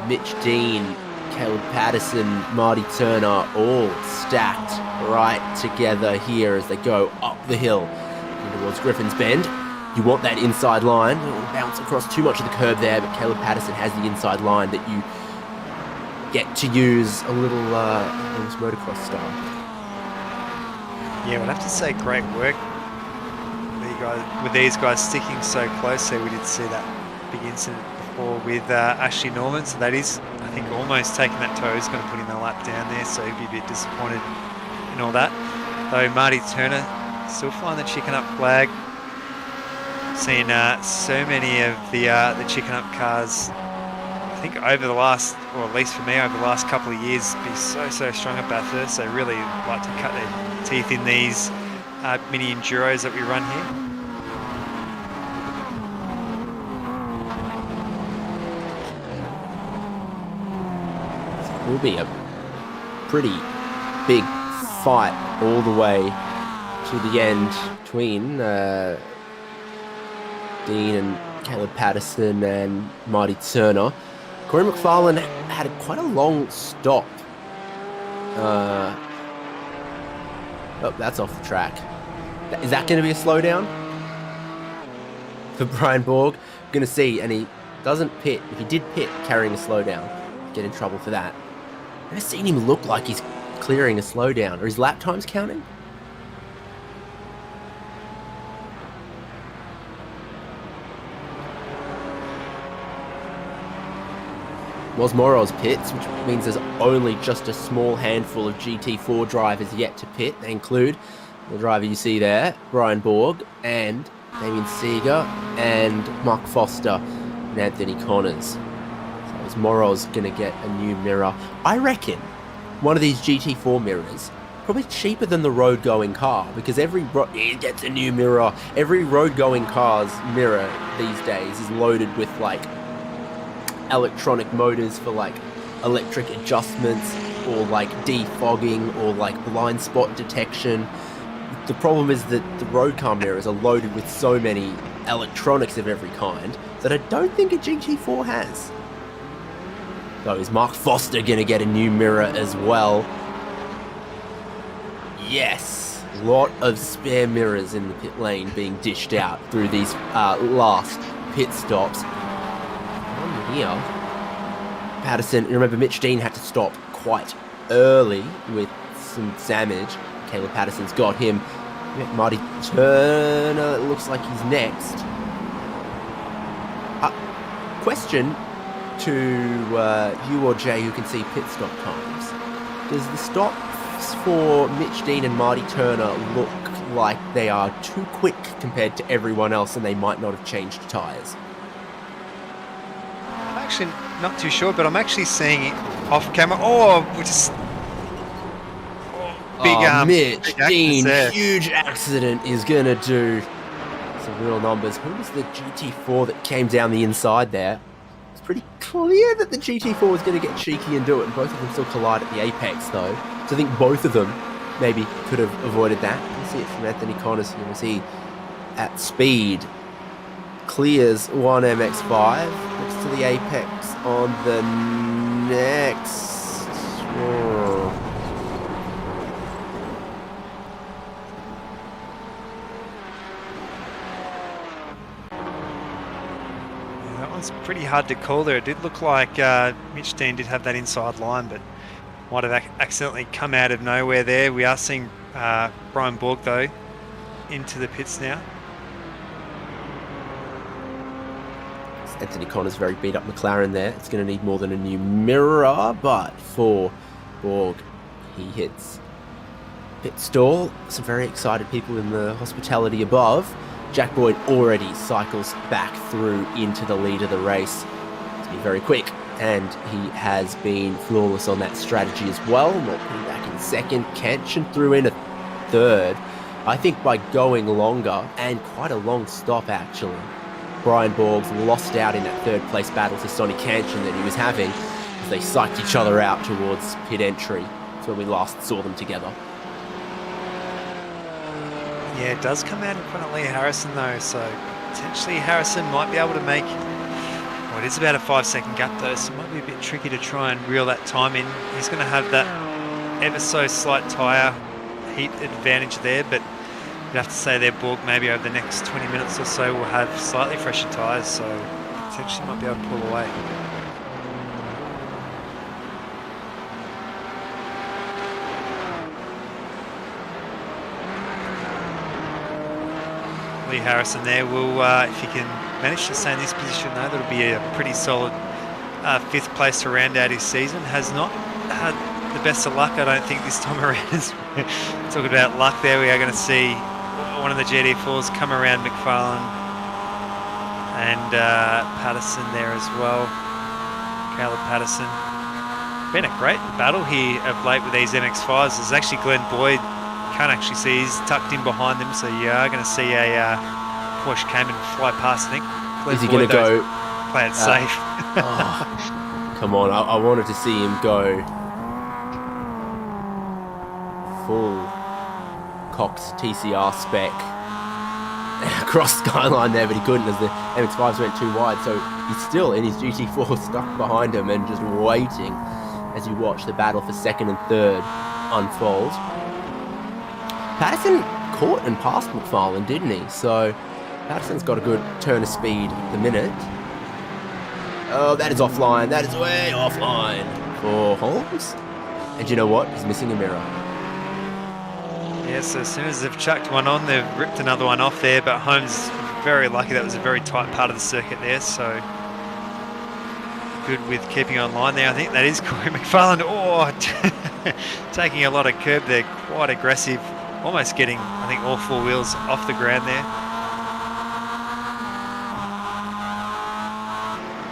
Mitch Dean, Caleb Patterson, Marty Turner, all stacked right together here as they go up the hill towards Griffin's Bend. You want that inside line. It will bounce across too much of the curb there, but Caleb Patterson has the inside line that you get to use a little almost motocross style. Yeah, we'll have to say great work with these guys sticking so closely. We did see that big incident before with Ashley Norman, so that is, I think, almost taking that toe. He's going to put him a lap down there, so he'll be a bit disappointed in all that. Though Marty Turner still flying the chicken up flag. Seen so many of the chicken up cars, I think over the last, or at least for me, over the last couple of years, be so strong at Bathurst. They really like to cut their teeth in these mini enduros that we run here. Will be a pretty big fight all the way to the end between Dean and Caleb Patterson and Marty Turner. Corey McFarlane had quite a long stop. Oh, that's off the track. Is that going to be a slowdown for Brian Borg? We're going to see, and he doesn't pit. If he did pit carrying a slowdown, get in trouble for that. I've never seen him look like he's clearing a slowdown. Are his lap times counting? Mosmoro's pits, which means there's only just a small handful of GT4 drivers yet to pit. They include the driver you see there, Brian Borg, and Damien Seeger, and Mark Foster, and Anthony Connors. So Mosmoro's going to get a new mirror. I reckon one of these GT4 mirrors, probably cheaper than the road-going car, because it gets a new mirror. Every road-going car's mirror these days is loaded with, like, electronic motors for like electric adjustments or like defogging or like blind spot detection. The problem is that the road car mirrors are loaded with so many electronics of every kind that I don't think a GT4 has. So is Mark Foster gonna get a new mirror as well? Yes, a lot of spare mirrors in the pit lane being dished out through these last pit stops. Here, Patterson, remember Mitch Dean had to stop quite early with some damage. Caleb Patterson's got him. Marty Turner, it looks like he's next. Question to you or Jay who can see pit stop times. Does the stops for Mitch Dean and Marty Turner look like they are too quick compared to everyone else and they might not have changed tyres? Actually not too sure, but I'm actually seeing it off camera. Oh, we're just big Mitch big Dean, there. huge accident is gonna do some real numbers. Who was the GT4 that came down the inside there? It's pretty clear that the GT4 was gonna get cheeky and do it, and both of them still collide at the apex though. So I think both of them maybe could have avoided that. You can see it from Anthony Connors here as he at speed clears one MX-5 next to the apex on the next. Yeah, that one's pretty hard to call there. It did look like Mitch Dean did have that inside line, but might have accidentally come out of nowhere there. We are seeing Brian Borg though into the pits now. Anthony Connors very beat up McLaren there. It's going to need more than a new mirror, but for Borg, he hits pit stall. Some very excited people in the hospitality above. Jack Boyd already cycles back through into the lead of the race. He's been very quick, and he has been flawless on that strategy as well. Walking back in second, Kenshin threw in a third. I think by going longer, and quite a long stop actually, Brian Borgs lost out in that third place battle to Sonny Kenshin that he was having as they psyched each other out towards pit entry. That's when we last saw them together. Yeah, it does come out in front of Lee Harrison though, so potentially Harrison might be able to make, well, it is about a 5-second gap though, so it might be a bit tricky to try and reel that time in. He's going to have that ever so slight tyre heat advantage there, but you'd have to say their Borg maybe over the next 20 minutes or so will have slightly fresher tyres, so potentially might be able to pull away. Lee Harrison there will, if he can manage to stay in this position though, that'll be a pretty solid 5th place to round out his season. Has not had the best of luck, I don't think, this time around. Talking about luck there, we are going to see one of the GT4s come around McFarlane and Patterson there as well. Caleb Patterson. Been a great battle here of late with these MX-5s. There's actually Glenn Boyd. Can't actually see, he's tucked in behind them, so you are going to see a Porsche Cayman fly past, I think. Glenn Is he going to go? Play it safe. Oh, come on, I wanted to see him go full Cox TCR spec across Skyline there, but he couldn't as the MX-5s went too wide, so he's still in his GT4 stuck behind him and just waiting as you watch the battle for 2nd and 3rd unfold. Patterson caught and passed McFarlane, didn't he? So Patterson's got a good turn of speed at the minute. Oh, that is offline. That is way offline for Holmes. And you know what? He's missing a mirror. Yeah, so as soon as they've chucked one on, they've ripped another one off there, but Holmes very lucky. That was a very tight part of the circuit there, so good with keeping on line there. I think that is Corey McFarlane. Oh, taking a lot of curb there, quite aggressive. Almost getting, I think, all 4 wheels off the ground there.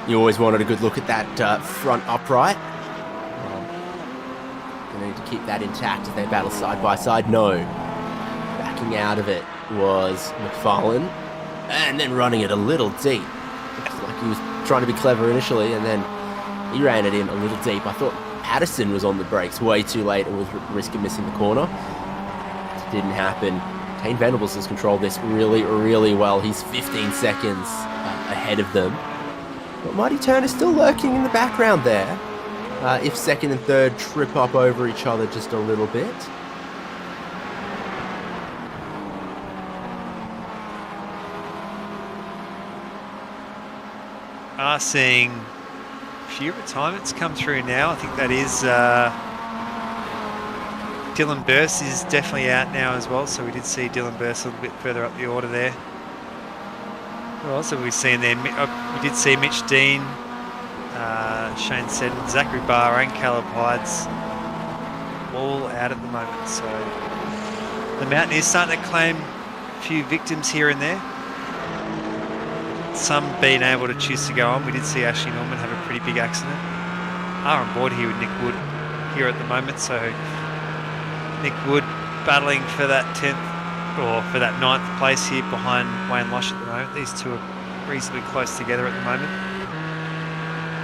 You always wanted a good look at that front upright. They need to keep that intact as they battle side by side. No. Backing out of it was McFarlane. And then running it a little deep. Looks like he was trying to be clever initially, and then he ran it in a little deep. I thought Patterson was on the brakes way too late and was risking missing the corner. Didn't happen. Kane Venables has controlled this really, really well. He's 15 seconds ahead of them. But Mighty Turner still lurking in the background there. If 2nd and 3rd trip up over each other just a little bit. Seeing a few retirements come through now. I think that is Dylan Burst is definitely out now as well, so we did see Dylan Burst a little bit further up the order there. What else have we seen there? We did see Mitch Dean, Shane Seddon, Zachary Barr and Caleb Hydes all out at the moment, so the Mountaineers starting to claim a few victims here and there. Some being able to choose to go on. We did see Ashley Norman have a pretty big accident. Are on board here with Nick Wood here at the moment, so Nick Wood battling for that 10th or for that 9th place here behind Wayne Losh at the moment. These two are reasonably close together at the moment.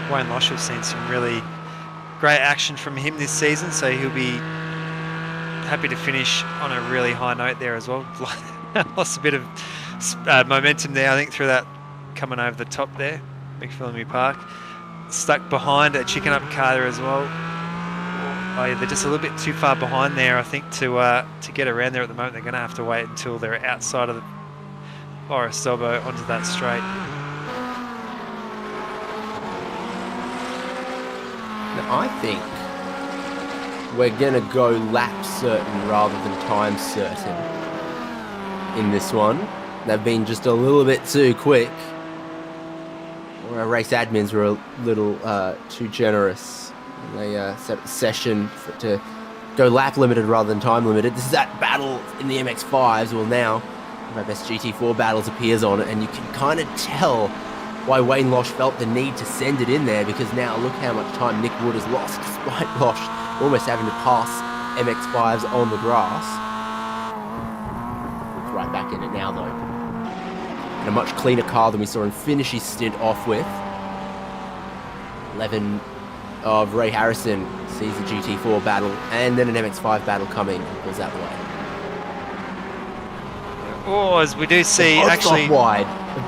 Wayne Losh, has seen some really great action from him this season, so he'll be happy to finish on a really high note there as well. Lost a bit of momentum there, I think, through that coming over the top there, McPhillamy Park. Stuck behind a chicken up car there as well. Oh, yeah, they're just a little bit too far behind there, I think, to get around there at the moment. They're going to have to wait until they're outside of the Boris Sobo onto that straight. Now, I think we're going to go lap certain rather than time certain in this one. They've been just a little bit too quick. Or our race admins were a little too generous. They set a session to go lap limited rather than time limited. This is that battle in the MX-5s. Well, now my best GT4 battles appears on it, and you can kind of tell why Wayne Losh felt the need to send it in there, because now look how much time Nick Wood has lost, despite Losh almost having to pass MX-5s on the grass. It's right back in it now, though. And a much cleaner car than we saw him finish his stint off with. 11 of Ray Harrison sees the GT4 battle, and then an MX-5 battle coming, and pulls out the way. Oh, as we do see, both actually... off-wide.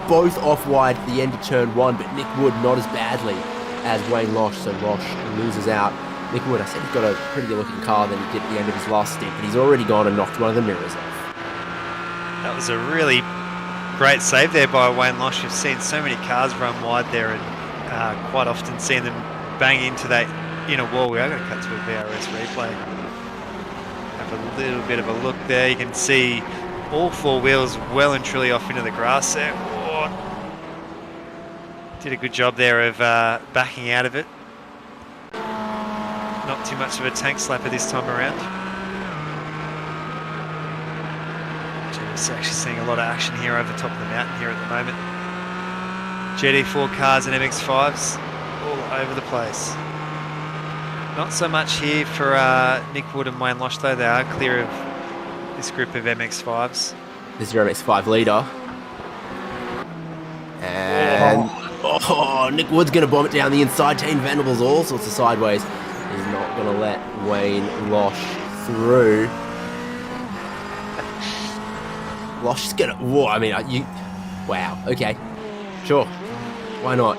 Both off-wide at the end of turn 1, but Nick Wood not as badly as Wayne Losh, so Losh loses out. Nick Wood, I said he's got a prettier looking car than he did at the end of his last stint, but he's already gone and knocked one of the mirrors off. That was a really great save there by Wayne Losh. You've seen so many cars run wide there, and quite often seen them bang into that inner wall. We are going to cut to a VRS replay. Have a little bit of a look there. You can see all four wheels well and truly off into the grass there. Oh, did a good job there of backing out of it. Not too much of a tank slapper this time around. Just actually seeing a lot of action here over the top of the mountain here at the moment. GT4 cars and MX-5s all over the place. Not so much here for Nick Wood and Wayne Losh, though. They are clear of this group of MX-5s. This is your MX-5 leader. And Nick Wood's going to bomb it down the inside. Teen Venables all sorts of sideways. He's not going to let Wayne Losh through. Losh is going to... Whoa, I mean, wow, okay. Sure. Why not?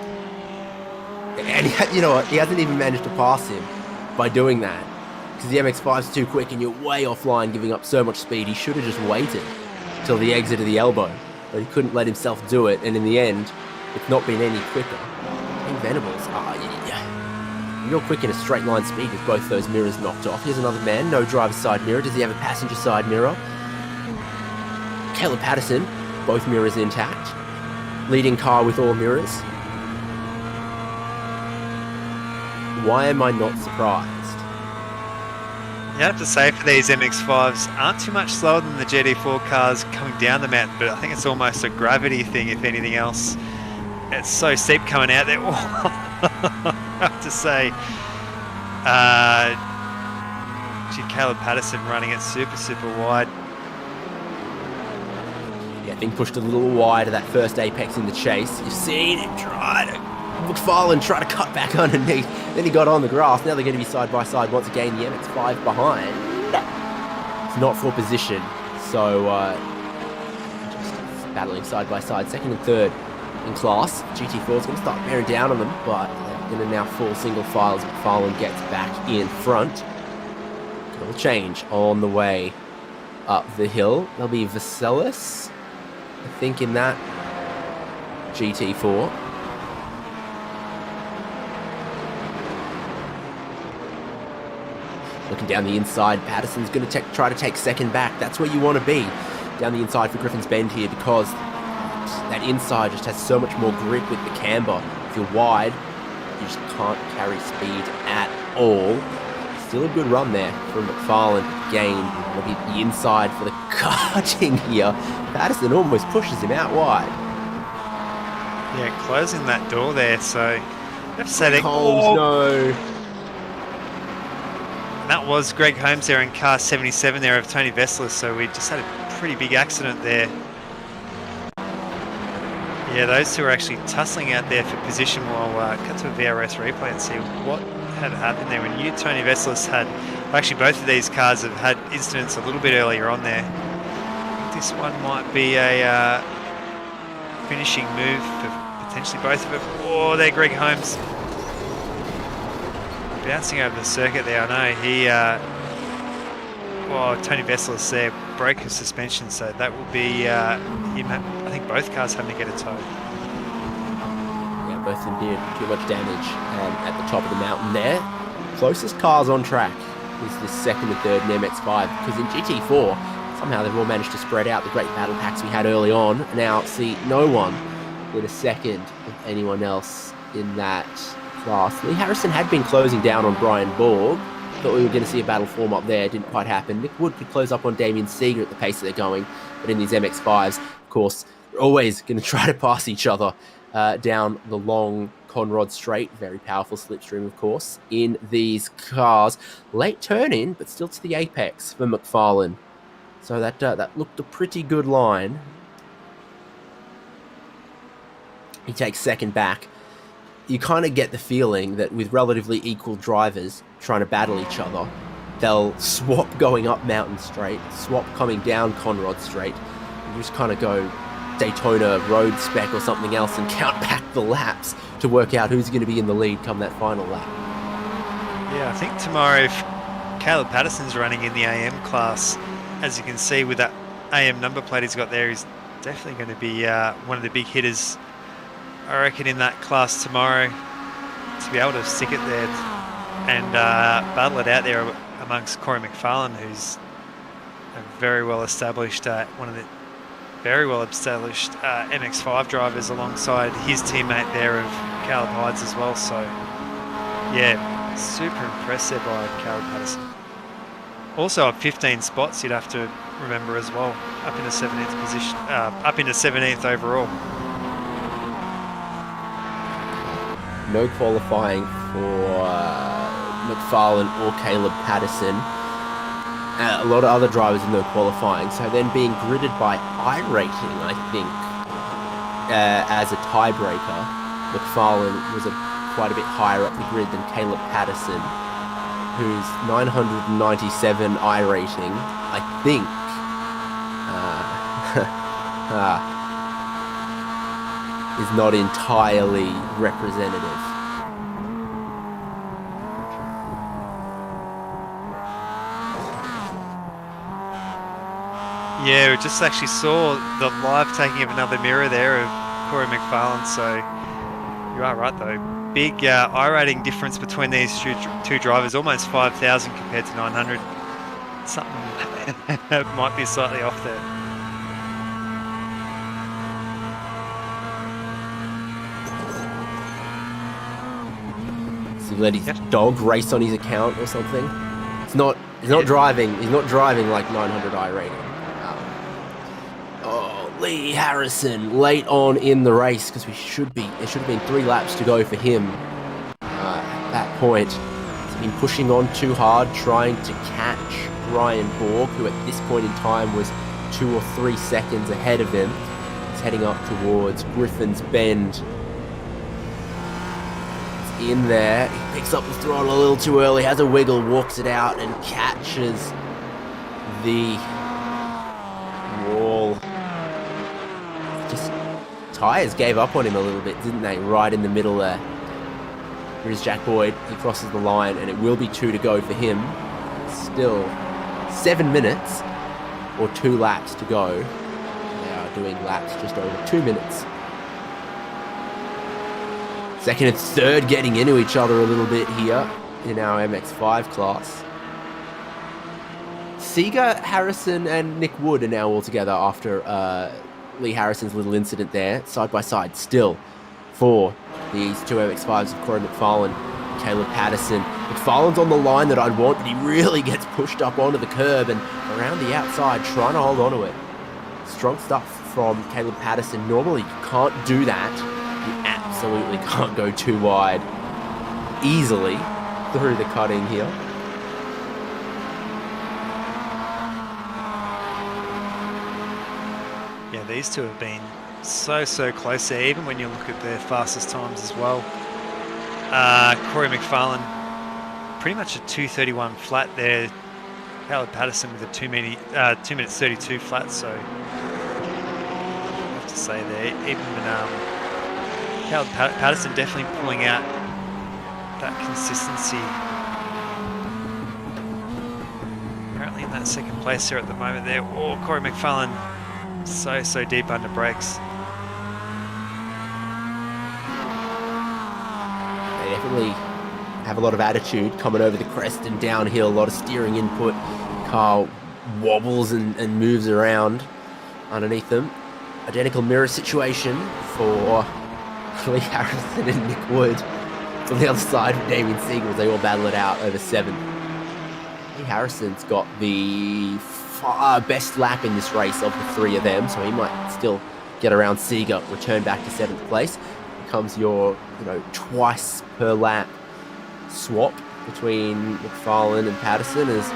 And you know what? He hasn't even managed to pass him by doing that. Because the MX-5's too quick and you're way offline, giving up so much speed. He should have just waited till the exit of the elbow. But he couldn't let himself do it. And in the end, it's not been any quicker. Teen Venables, real quick in a straight line speed with both those mirrors knocked off. Here's another man, no driver's side mirror. Does he have a passenger side mirror? Caleb Patterson, both mirrors intact. Leading car with all mirrors. Why am I not surprised? You have to say for these MX-5s aren't too much slower than the GT4 cars coming down the mountain, but I think it's almost a gravity thing, if anything else. It's so steep coming out there. I have to say, Caleb Patterson running it super, super wide. Yeah, being pushed a little wide of that first apex in the chase. You've seen him try to... McFarlane try to cut back underneath. Then he got on the grass. Now they're going to be side by side once again. The MX-5 behind. It's not for position. So, just battling side by side. Second and third in class. GT4 is going to start bearing down on them, but they're going to now fall single file as McFarlane gets back in front. It'll change on the way up the hill. There'll be Vaselis, I think, in that GT4. Looking down the inside, Patterson's going to try to take second back. That's where you want to be, down the inside for Griffin's Bend here, because that inside just has so much more grip with the camber. If you're wide, you just can't carry speed at all. Still a good run there from McFarlane. Again, it'll be the inside for the karting here. Patterson almost pushes him out wide. Yeah, closing that door there, so I have to say that... Holmes, no. That was Greg Holmes there in car 77 there of Tony Veselis, so we just had a pretty big accident there. Yeah, those two are actually tussling out there for position. We'll cut to a VRS replay and see what had happened there. We knew Tony Veselis had, actually both of these cars have had incidents a little bit earlier on there. I think this one might be a finishing move for potentially both of them. Oh, there Greg Holmes. Bouncing over the circuit there, I know. He, Tony Veselis there broke his suspension, so that will be him. I think both cars having to get a tow. Yeah, both of them did too much damage at the top of the mountain there. Closest cars on track is the second and third in MX-5, because in GT4, somehow they've all managed to spread out the great battle packs we had early on. Now, see no one in a second of anyone else in that class. Lee Harrison had been closing down on Brian Borg. Thought we were going to see a battle form up there. Didn't quite happen. Nick Wood could close up on Damien Seeger at the pace that they're going. But in these MX-5s, of course, they're always going to try to pass each other down the long Conrod Straight. Very powerful slipstream, of course, in these cars. Late turn in, but still to the apex for McFarlane. So that looked a pretty good line. He takes second back. You kind of get the feeling that with relatively equal drivers trying to battle each other, they'll swap going up Mountain Straight, swap coming down Conrod Straight, and just kind of go Daytona road spec or something else and count back the laps to work out who's going to be in the lead come that final lap. Yeah, I think tomorrow if Caleb Patterson's running in the AM class, as you can see with that AM number plate he's got there, he's definitely going to be one of the big hitters, I reckon, in that class tomorrow, to be able to stick it there and battle it out there amongst Corey McFarlane, who's a very well established, one of the very well established MX-5 drivers alongside his teammate there of Caleb Hydes as well. So yeah, super impressed there by Caleb Patterson. Also up 15 spots, you'd have to remember as well, up in the 17th position, up into 17th overall. No qualifying for McFarlane or Caleb Patterson. A lot of other drivers in no qualifying, so then being gridded by iRacing, I think, as a tiebreaker. McFarlane was quite a bit higher up the grid than Caleb Patterson, who's 997 iRating, I think. Is not entirely representative. Yeah, we just actually saw the live taking of another mirror there of Corey McFarlane, so you are right though. Big iRating difference between these two drivers, almost 5,000 compared to 900. Something might be slightly off there. So he let his dog race on his account or something. He's not driving. He's not driving like 900 iRating. Lee Harrison late on in the race because there should have been 3 laps to go for him at that point. He's been pushing on too hard, trying to catch Ryan Borg, who at this point in time was 2 or 3 seconds ahead of him. He's heading up towards Griffin's Bend. He's in there. He picks up the throttle a little too early, has a wiggle, walks it out, and catches the wall. Just tyres gave up on him a little bit, didn't they? Right in the middle there. Here's Jack Boyd. He crosses the line, and it will be 2 to go for him. Still 7 minutes or 2 laps to go. They are doing laps just over 2 minutes. Second and third getting into each other a little bit here in our MX-5 class. Seeger, Harrison, and Nick Wood are now all together after Lee Harrison's little incident there, side by side still for these 2 MX-5s of Corey McFarlane and Caleb Patterson. McFarlane's on the line that I'd want, but he really gets pushed up onto the curb and around the outside, trying to hold on to it. Strong stuff from Caleb Patterson. Normally you can't do that. You absolutely can't go too wide easily through the cutting here. Yeah, these two have been so close there, even when you look at their fastest times as well. Corey McFarlane, pretty much a 2:31 flat there. Caleb Patterson with a 2 minutes 32 flat, so I have to say there, even Caleb Patterson definitely pulling out that consistency. Apparently in that second place there at the moment there. Oh, Corey McFarlane so deep under brakes. They definitely have a lot of attitude coming over the crest and downhill, a lot of steering input. Car wobbles and moves around underneath them. Identical mirror situation for Lee Harrison and Nick Wood. On the other side, Damien Seagal, they all battle it out over 7. Lee Harrison's got the best lap in this race of the three of them, so he might still get around Seeger, return back to 7th place. Becomes your, twice per lap swap between McFarlane and Patterson. As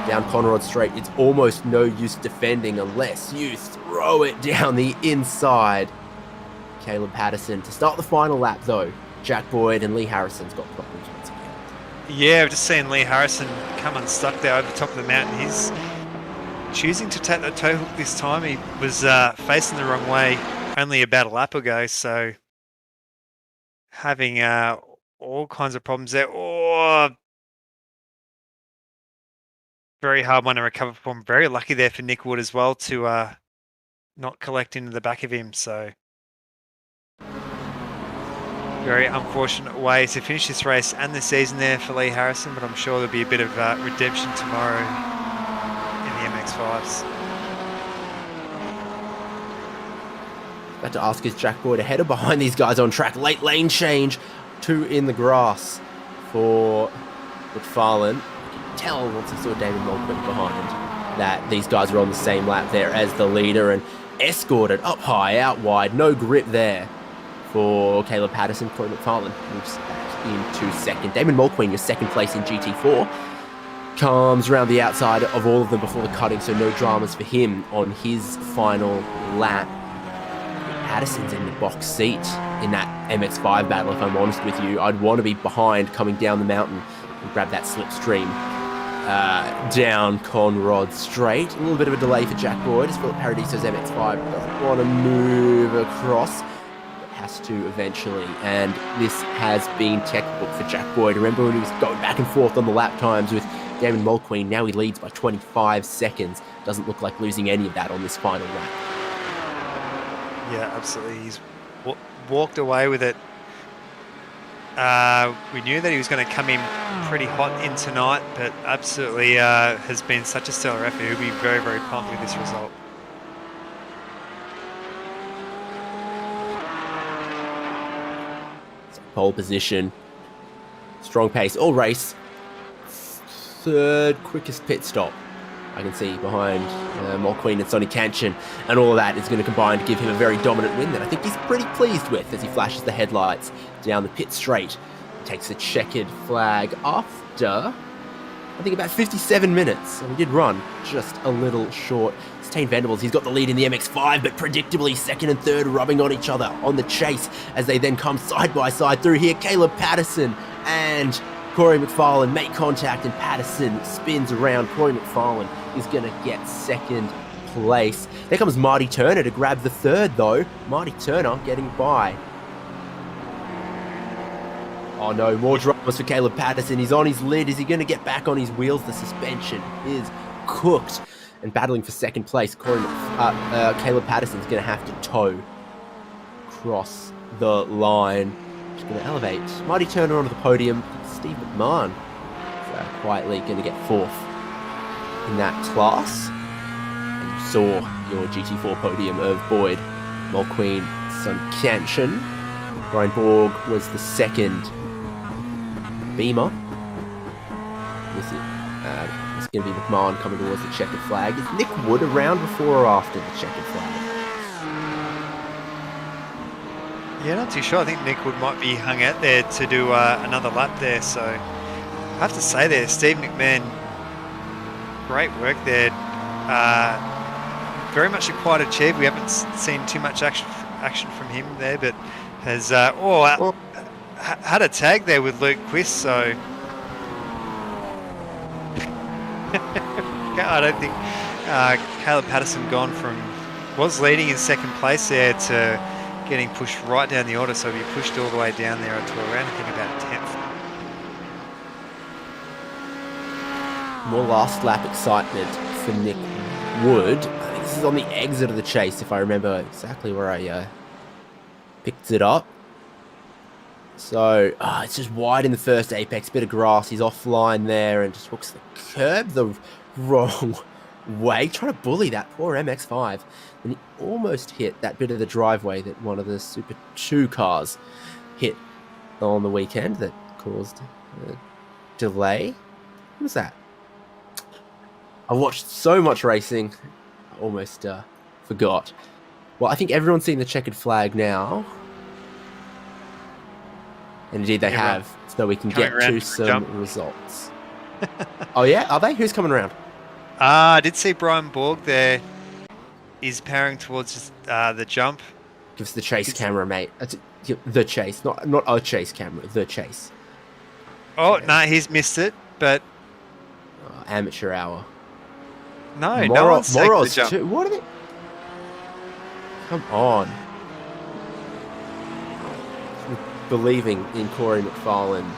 down Conrod Straight, it's almost no use defending unless you throw it down the inside. Caleb Patterson to start the final lap, though. Jack Boyd and Lee Harrison's got problems once again. Yeah, I've just seen Lee Harrison come unstuck there over the top of the mountain. He's choosing to take the toe hook this time. He was facing the wrong way only about a lap ago, so having all kinds of problems there. Oh, very hard one to recover from. Very lucky there for Nick Wood as well to not collect into the back of him. So very unfortunate way to finish this race and the season there for Lee Harrison, but I'm sure there'll be a bit of redemption tomorrow in the MX-5s. About to ask, is Jack Boyd ahead or behind these guys on track? Late lane change, 2 in the grass for McFarlane. You can tell once I saw David Mulqueen behind that these guys are on the same lap there as the leader, and escorted up high, out wide, no grip there for Caleb Patterson. Corey McFarlane moves back into second. Damon Mulqueen, your second place in GT4, comes around the outside of all of them before the cutting, so no dramas for him on his final lap. Patterson's in the box seat in that MX-5 battle, if I'm honest with you. I'd want to be behind coming down the mountain and grab that slipstream down Conrod Straight. A little bit of a delay for Jack Boyd as Philip Paradiso's MX-5 doesn't want to move across. Has to eventually, and this has been textbook for Jack Boyd. Remember when he was going back and forth on the lap times with Damon Mulqueen? Now he leads by 25 seconds. Doesn't look like losing any of that on this final lap. Yeah, absolutely. He's walked away with it. We knew that he was going to come in pretty hot in tonight, but absolutely has been such a stellar effort. He'll be very, very pumped with this result. Pole position, strong pace all race, 3rd quickest pit stop I can see behind Mulqueen and Sonny Canchin, and all of that is going to combine to give him a very dominant win that I think he's pretty pleased with as he flashes the headlights down the pit straight. Takes a checkered flag after I think about 57 minutes, and he did run just a little short. Stane Venables, he's got the lead in the MX-5, but predictably 2nd and 3rd rubbing on each other on the chase as they then come side by side through here. Caleb Patterson and Corey McFarlane make contact, and Patterson spins around. Corey McFarlane is going to get 2nd place. There comes Marty Turner to grab the 3rd, though. Marty Turner getting by. Oh no, more dramas for Caleb Patterson. He's on his lid. Is he going to get back on his wheels? The suspension is cooked. And battling for 2nd place, Caleb Patterson's going to have to tow across the line. Just going to elevate Marty Turner onto the podium. Steve McMahon is quietly going to get 4th in that class. And you saw your GT4 podium of Boyd, Mulqueen, Son Canchin. Brian Borg was the 2nd. Beamer. It's going to be McMahon coming towards the checkered flag. Is Nick Wood around before or after the checkered flag? Yeah, not too sure. I think Nick Wood might be hung out there to do another lap there. So I have to say there, Steve McMahon, great work there. Very much a quiet achieved. We haven't seen too much action from him there, but has had a tag there with Luke Quist, so I don't think Caleb Patterson was leading in 2nd place there to getting pushed right down the order, so he pushed all the way down there to around, I think, about 10th. More last lap excitement for Nick Wood. I think this is on the exit of the chase, if I remember exactly where I picked it up. So, it's just wide in the first apex, bit of grass. He's offline there and just hooks the curb the wrong way, trying to bully that poor MX-5. And he almost hit that bit of the driveway that one of the Super 2 cars hit on the weekend that caused a delay. What was that? I watched so much racing, I almost forgot. Well, I think everyone's seen the checkered flag now. And indeed they have, so we can get to some results. Oh yeah? Are they? Who's coming around? I did see Brian Borg there. He's powering towards the jump. Give us the chase camera, mate. That's the chase, not a chase camera, the chase. Oh, no, he's missed it, but... Amateur hour. No, no one's taking the Moros jump. too. What are they? Come on. Believing in Corey McFarlane.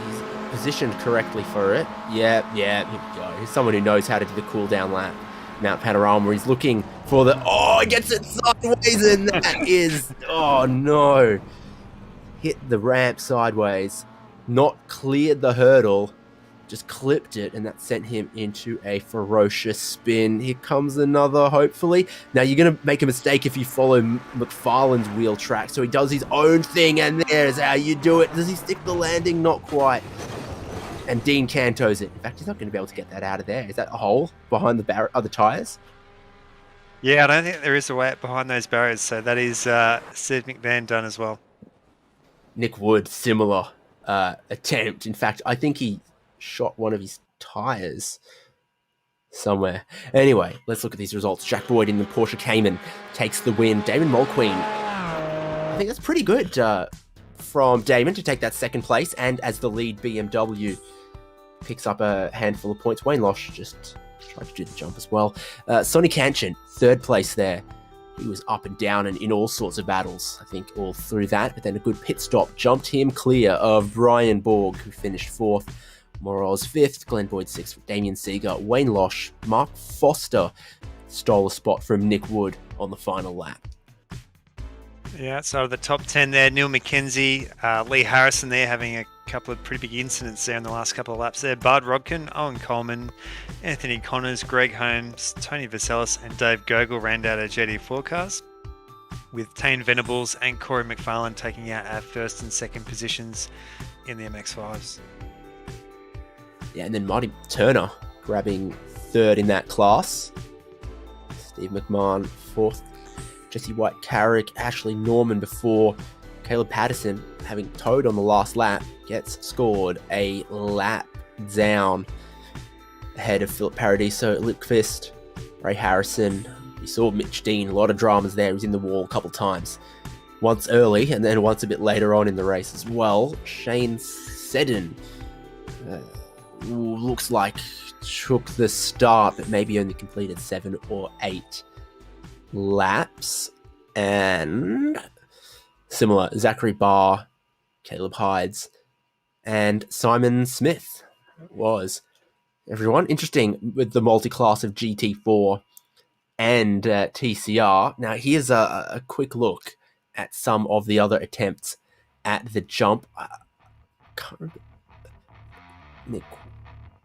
He's positioned correctly for it. Yeah, here we go. He's someone who knows how to do the cool down lap. Mount Panorama, he's looking for the... Oh, he gets it sideways, and that is... Oh, no. Hit the ramp sideways. Not cleared the hurdle. Just clipped it, and that sent him into a ferocious spin. Here comes another, hopefully. Now, you're going to make a mistake if you follow McFarlane's wheel track. So he does his own thing, and there's how you do it. Does he stick the landing? Not quite. And Dean Cantos it. In fact, he's not going to be able to get that out of there. Is that a hole behind the other tyres? Yeah, I don't think there is a way out behind those barriers, so that is Sid McMahon done as well. Nick Wood, similar attempt. In fact, I think he shot one of his tyres somewhere. Anyway, let's look at these results. Jack Boyd in the Porsche Cayman takes the win. Damon Mulqueen, I think that's pretty good from Damon to take that second place, and as the lead BMW picks up a handful of points. Wayne Losh just tried to do the jump as well. Sonny Kanchan, third place there. He was up and down and in all sorts of battles, I think, all through that. But then a good pit stop jumped him clear of Brian Borg, who finished fourth. Moroz fifth, Glenn Boyd sixth, Damien Seeger, Wayne Losh, Mark Foster stole a spot from Nick Wood on the final lap. Yeah, so the top 10 there, Neil McKenzie, Lee Harrison there having a couple of pretty big incidents there in the last couple of laps there. Bud Rodkin, Owen Coleman, Anthony Connors, Greg Holmes, Tony Vaselis and Dave Gogol round out our GT4 cars, with Tane Venables and Corey McFarlane taking out our first and second positions in the MX-5s. Yeah, and then Marty Turner grabbing third in that class. Steve McMahon fourth. Jesse White-Carrick, Ashley Norman before Caleb Patterson, having towed on the last lap, gets scored a lap down ahead of Philip Paradiso, Lipquist, Ray Harrison. We saw Mitch Dean, a lot of dramas there. He was in the wall a couple times. Once early and then once a bit later on in the race as well. Shane Seddon looks like took the start, but maybe only completed 7 or 8 laps. And similar, Zachary Barr, Caleb Hides, and Simon Smith was everyone. Interesting with the multi-class of GT4 and TCR. Now here's a quick look at some of the other attempts at the jump. I can't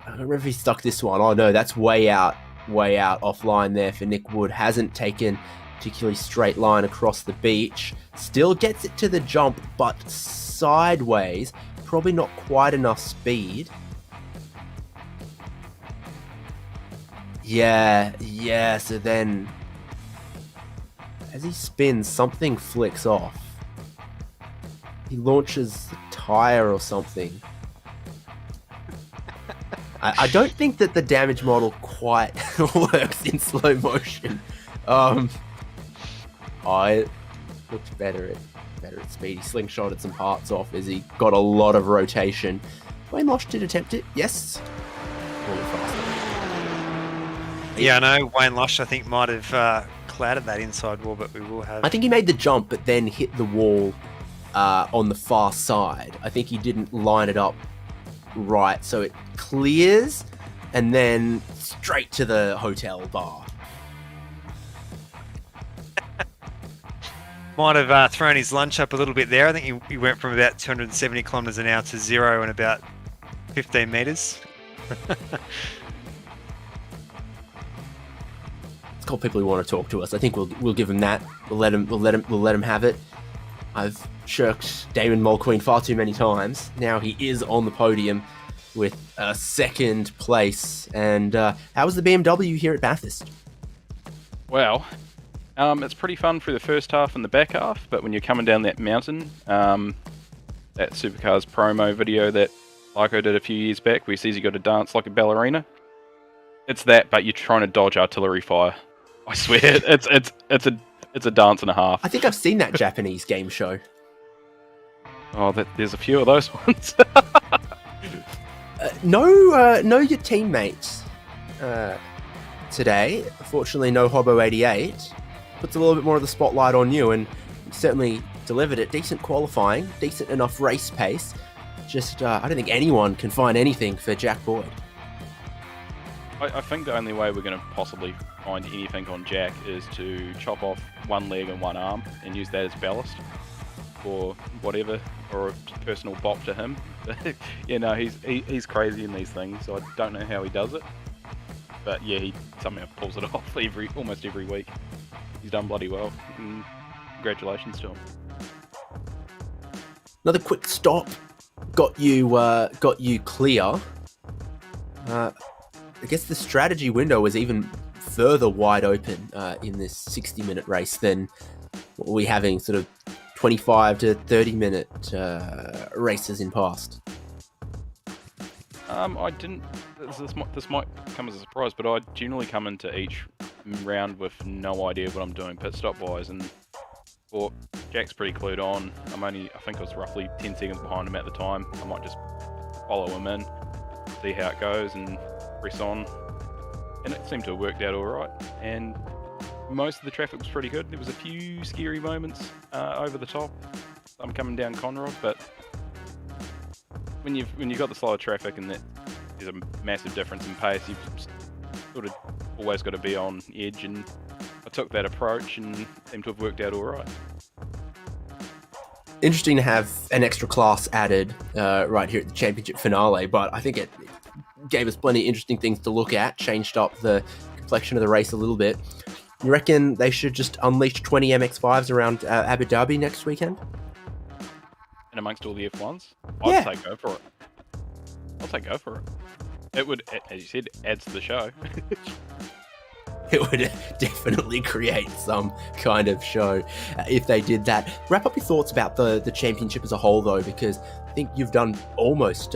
remember if he stuck this one. Oh no, that's way out offline there for Nick Wood. Hasn't taken particularly straight line across the beach. Still gets it to the jump, but sideways. Probably not quite enough speed. Yeah, so then as he spins, something flicks off. He launches the tire or something. I don't think that the damage model quite works in slow motion. I looked better at speed. He slingshotted some parts off as he got a lot of rotation. Wayne Losh did attempt it, yes. A little faster. Yeah, I know Wayne Losh, I think, might have clouded that inside wall, but we will have... I think he made the jump, but then hit the wall on the far side. I think he didn't line it up right, so it clears and then straight to the hotel bar. Might have thrown his lunch up a little bit there. I think he went from about 270 kilometres an hour to 0 in about 15 metres. It's called people who want to talk to us. I think we'll give him that. We'll let him have it. I've shirked Damon Mulqueen far too many times. Now he is on the podium. with a second place. And how was the BMW here at Bathurst? Well, it's pretty fun through the first half and the back half, but when you're coming down that mountain, that Supercars promo video that Lyco did a few years back, where he says you got to dance like a ballerina, it's that, but you're trying to dodge artillery fire. I swear, it's a dance and a half. I think I've seen that Japanese game show. Oh, there's a few of those ones. Know your teammates today. Fortunately, no Hobo88. Puts a little bit more of the spotlight on you, and certainly delivered it. Decent qualifying, decent enough race pace. Just, I don't think anyone can find anything for Jack Boyd. I think the only way we're going to possibly find anything on Jack is to chop off one leg and one arm and use that as ballast or whatever, or a personal bop to him. He's crazy in these things, so I don't know how he does it. But yeah, he somehow pulls it off almost every week. He's done bloody well. And congratulations to him. Another quick stop got you clear. I guess the strategy window was even further wide open in this 60-minute race than what we're having sort of 25 to 30-minute races in past. I didn't. This might come as a surprise, but I generally come into each round with no idea what I'm doing pit stop wise, and thought Jack's pretty clued on. I think I was roughly 10 seconds behind him at the time. I might just follow him in, see how it goes, and press on. And it seemed to have worked out all right. And most of the traffic was pretty good. There was a few scary moments over the top. I'm coming down Conrod, but when you've got the slower traffic and that there's a massive difference in pace, you've sort of always got to be on edge, and I took that approach and seemed to have worked out all right. Interesting to have an extra class added right here at the championship finale, but I think it gave us plenty of interesting things to look at, changed up the complexion of the race a little bit. You reckon they should just unleash 20 MX-5s around Abu Dhabi next weekend? And amongst all the F1s? Yeah. I'll take go for it. It would, as you said, adds to the show. It would definitely create some kind of show if they did that. Wrap up your thoughts about the championship as a whole, though, because I think you've done almost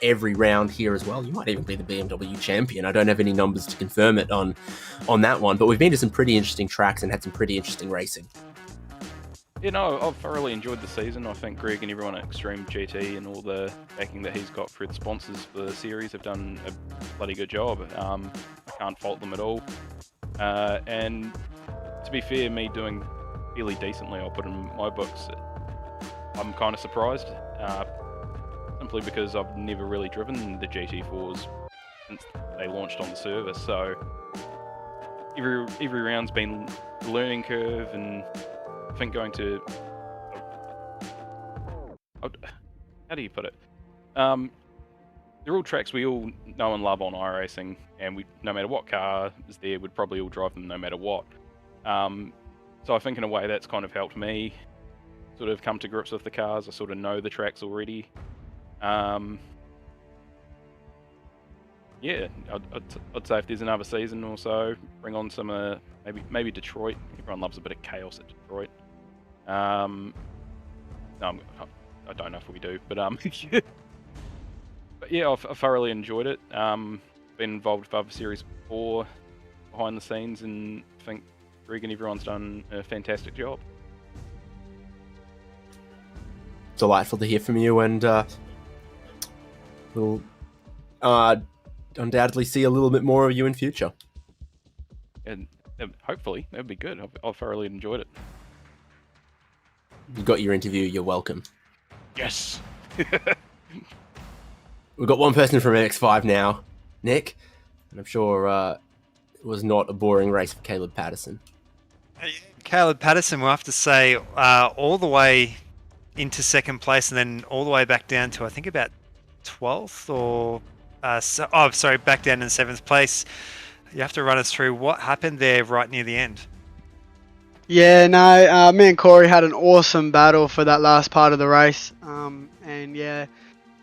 every round here as well. You might even be the BMW champion. I don't have any numbers to confirm it on that one, but we've been to some pretty interesting tracks and had some pretty interesting racing. I've thoroughly enjoyed the season. I think Greg and everyone at Xtreem GT and all the backing that he's got through the sponsors for the series have done a bloody good job. I can't fault them at all. And to be fair, me doing fairly decently, I'll put in my books, I'm kind of surprised. Simply because I've never really driven the GT4s since they launched on the service. So every round's been a learning curve, and I think going to... how do you put it? They're all tracks we all know and love on iRacing, and no matter what car is there, we'd probably all drive them no matter what. So I think in a way that's kind of helped me sort of come to grips with the cars. I sort of know the tracks already. Yeah, I'd say if there's another season or so, bring on some maybe Detroit. Everyone loves a bit of chaos at Detroit. No, I don't know if we do, but but yeah, I've thoroughly enjoyed it. Been involved with other series before, behind the scenes, and I think Greg and everyone's done a fantastic job. Delightful to hear from you, and we'll undoubtedly see a little bit more of you in future. And hopefully, that'd be good. I've thoroughly enjoyed it. You got your interview, you're welcome. Yes! We've got one person from MX-5 now, Nick, and I'm sure it was not a boring race for Caleb Patterson. Caleb Patterson, we'll have to say, all the way into second place and then all the way back down to, I think, about 12th or... back down in 7th place. You have to run us through what happened there right near the end. Yeah, no, me and Corey had an awesome battle for that last part of the race. And yeah,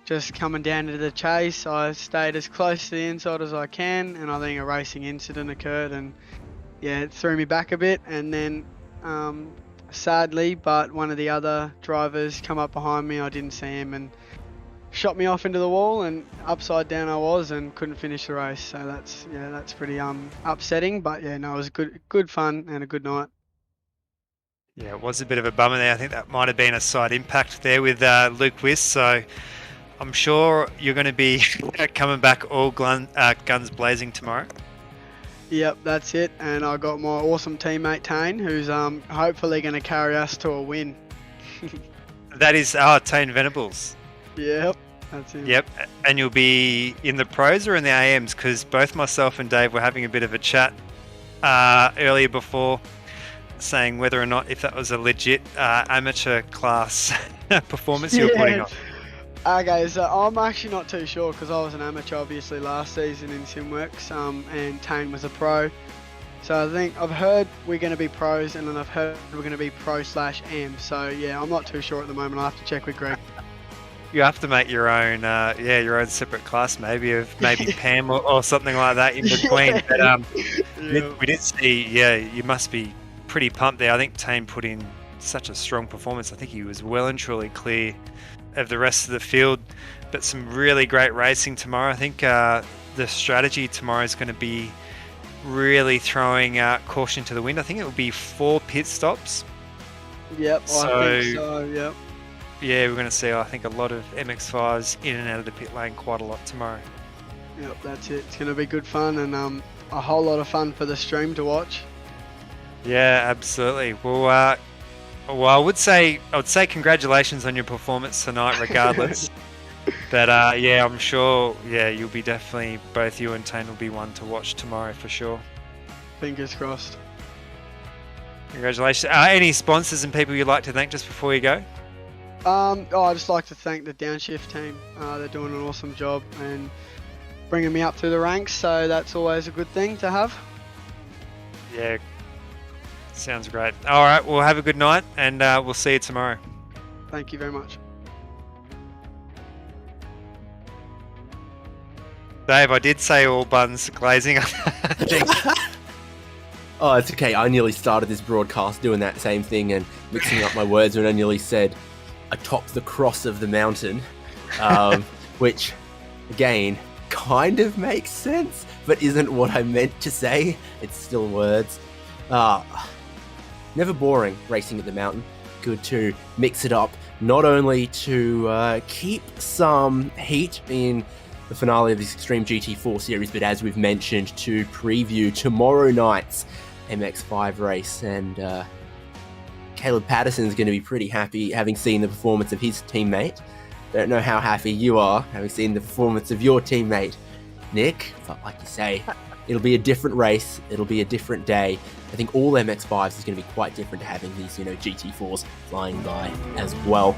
just coming down into the chase, I stayed as close to the inside as I can, and I think a racing incident occurred, and yeah, it threw me back a bit. And then sadly, but one of the other drivers come up behind me, I didn't see him, and shot me off into the wall, and upside down I was, and couldn't finish the race. So that's pretty upsetting, but yeah, no, it was good fun and a good night. Yeah, it was a bit of a bummer there. I think that might have been a side impact there with Luke Wiss. So I'm sure you're going to be coming back all guns blazing tomorrow. Yep, that's it. And I got my awesome teammate Tane, who's hopefully going to carry us to a win. That is Tane Venables. Yep, that's it. Yep, and you'll be in the pros or in the AMs, because both myself and Dave were having a bit of a chat earlier before, saying whether or not if that was a legit amateur class performance you were putting on. Okay, so I'm actually not too sure, because I was an amateur obviously last season in Simworx, and Tane was a pro. So I think I've heard we're going to be pros, and then I've heard we're going to be pro/am. So yeah, I'm not too sure at the moment. I'll have to check with Greg. You have to make your own, your own separate class, maybe Pam or something like that in between. But we did see, you must be pretty pumped there. I think Tane put in such a strong performance. I think he was well and truly clear of the rest of the field, but some really great racing tomorrow. I think the strategy tomorrow is going to be really throwing caution to the wind. I think it will be 4 pit stops. Yep, I think so, yep. Yeah, we're going to see, I think, a lot of MX-5s in and out of the pit lane quite a lot tomorrow. Yep, that's it. It's going to be good fun, and a whole lot of fun for the stream to watch. Yeah, absolutely. Well, I would say congratulations on your performance tonight, regardless. But I'm sure, you'll be definitely, both you and Tane will be one to watch tomorrow for sure. Fingers crossed. Congratulations. Any sponsors and people you'd like to thank just before you go? I'd just like to thank the Downshift team. They're doing an awesome job and bringing me up through the ranks, so that's always a good thing to have. Yeah, sounds great. All right, well, have a good night, and we'll see you tomorrow. Thank you very much. Dave, I did say all buns glazing. I think. Oh, it's okay. I nearly started this broadcast doing that same thing and mixing up my words when I nearly said atop the cross of the mountain, which, again, kind of makes sense, but isn't what I meant to say. It's still words. Never boring racing at the mountain. Good to mix it up, not only to keep some heat in the finale of this Xtreem GT4 series, but as we've mentioned, to preview tomorrow night's MX-5 race. And Caleb Patterson's going to be pretty happy having seen the performance of his teammate. Don't know how happy you are having seen the performance of your teammate, Nick, but like you say, it'll be a different race, it'll be a different day. I think all MX-5s is going to be quite different to having these, GT4s flying by as well.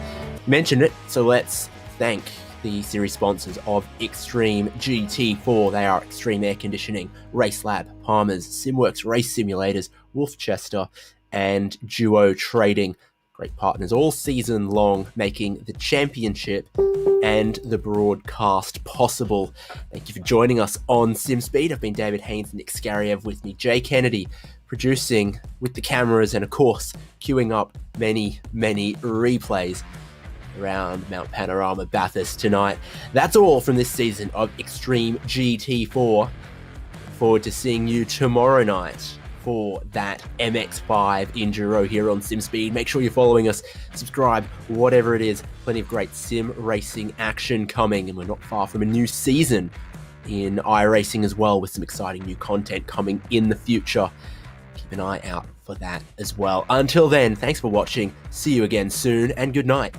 Mentioned it, so let's thank the series sponsors of Xtreem GT4. They are Xtreem Air Conditioning, Racelabs, Palmer's, Simworx Race Simulators, Wolfchester and Duo Trading. Great partners all season long, making the championship and the broadcast possible. Thank you for joining us on SimSpeed. I've been David Haynes, Nick Scariev with me, Jay Kennedy, producing with the cameras and, of course, queuing up many, many replays around Mount Panorama Bathurst tonight. That's all from this season of Xtreem GT4. Look forward to seeing you tomorrow night for that MX-5 Enduro here on SimSpeed. Make sure you're following us, subscribe, whatever it is. Plenty of great sim racing action coming, and we're not far from a new season in iRacing as well, with some exciting new content coming in the future. Keep an eye out for that as well. Until then, thanks for watching. See you again soon, and good night.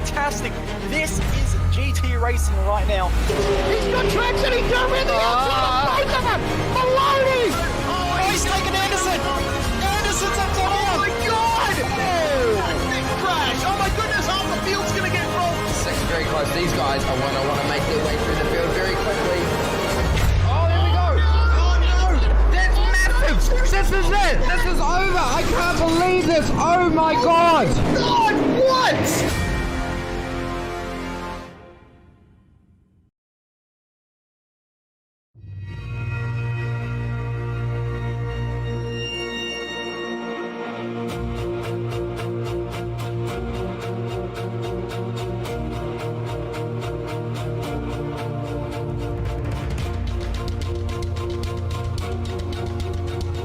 fantastic. This is GT racing right now. He's got traction, he's got rid of the outside, both of them! Maloney! Oh, he's taken Anderson. Anderson's up to Oh my god! Big crash! Oh my goodness, half the field's gonna get rolled. Second very close. These guys are want to make their way through the field very quickly. Oh, here we go! Oh no! That's massive! This is it! This is over! I can't believe this! Oh my god! God, what?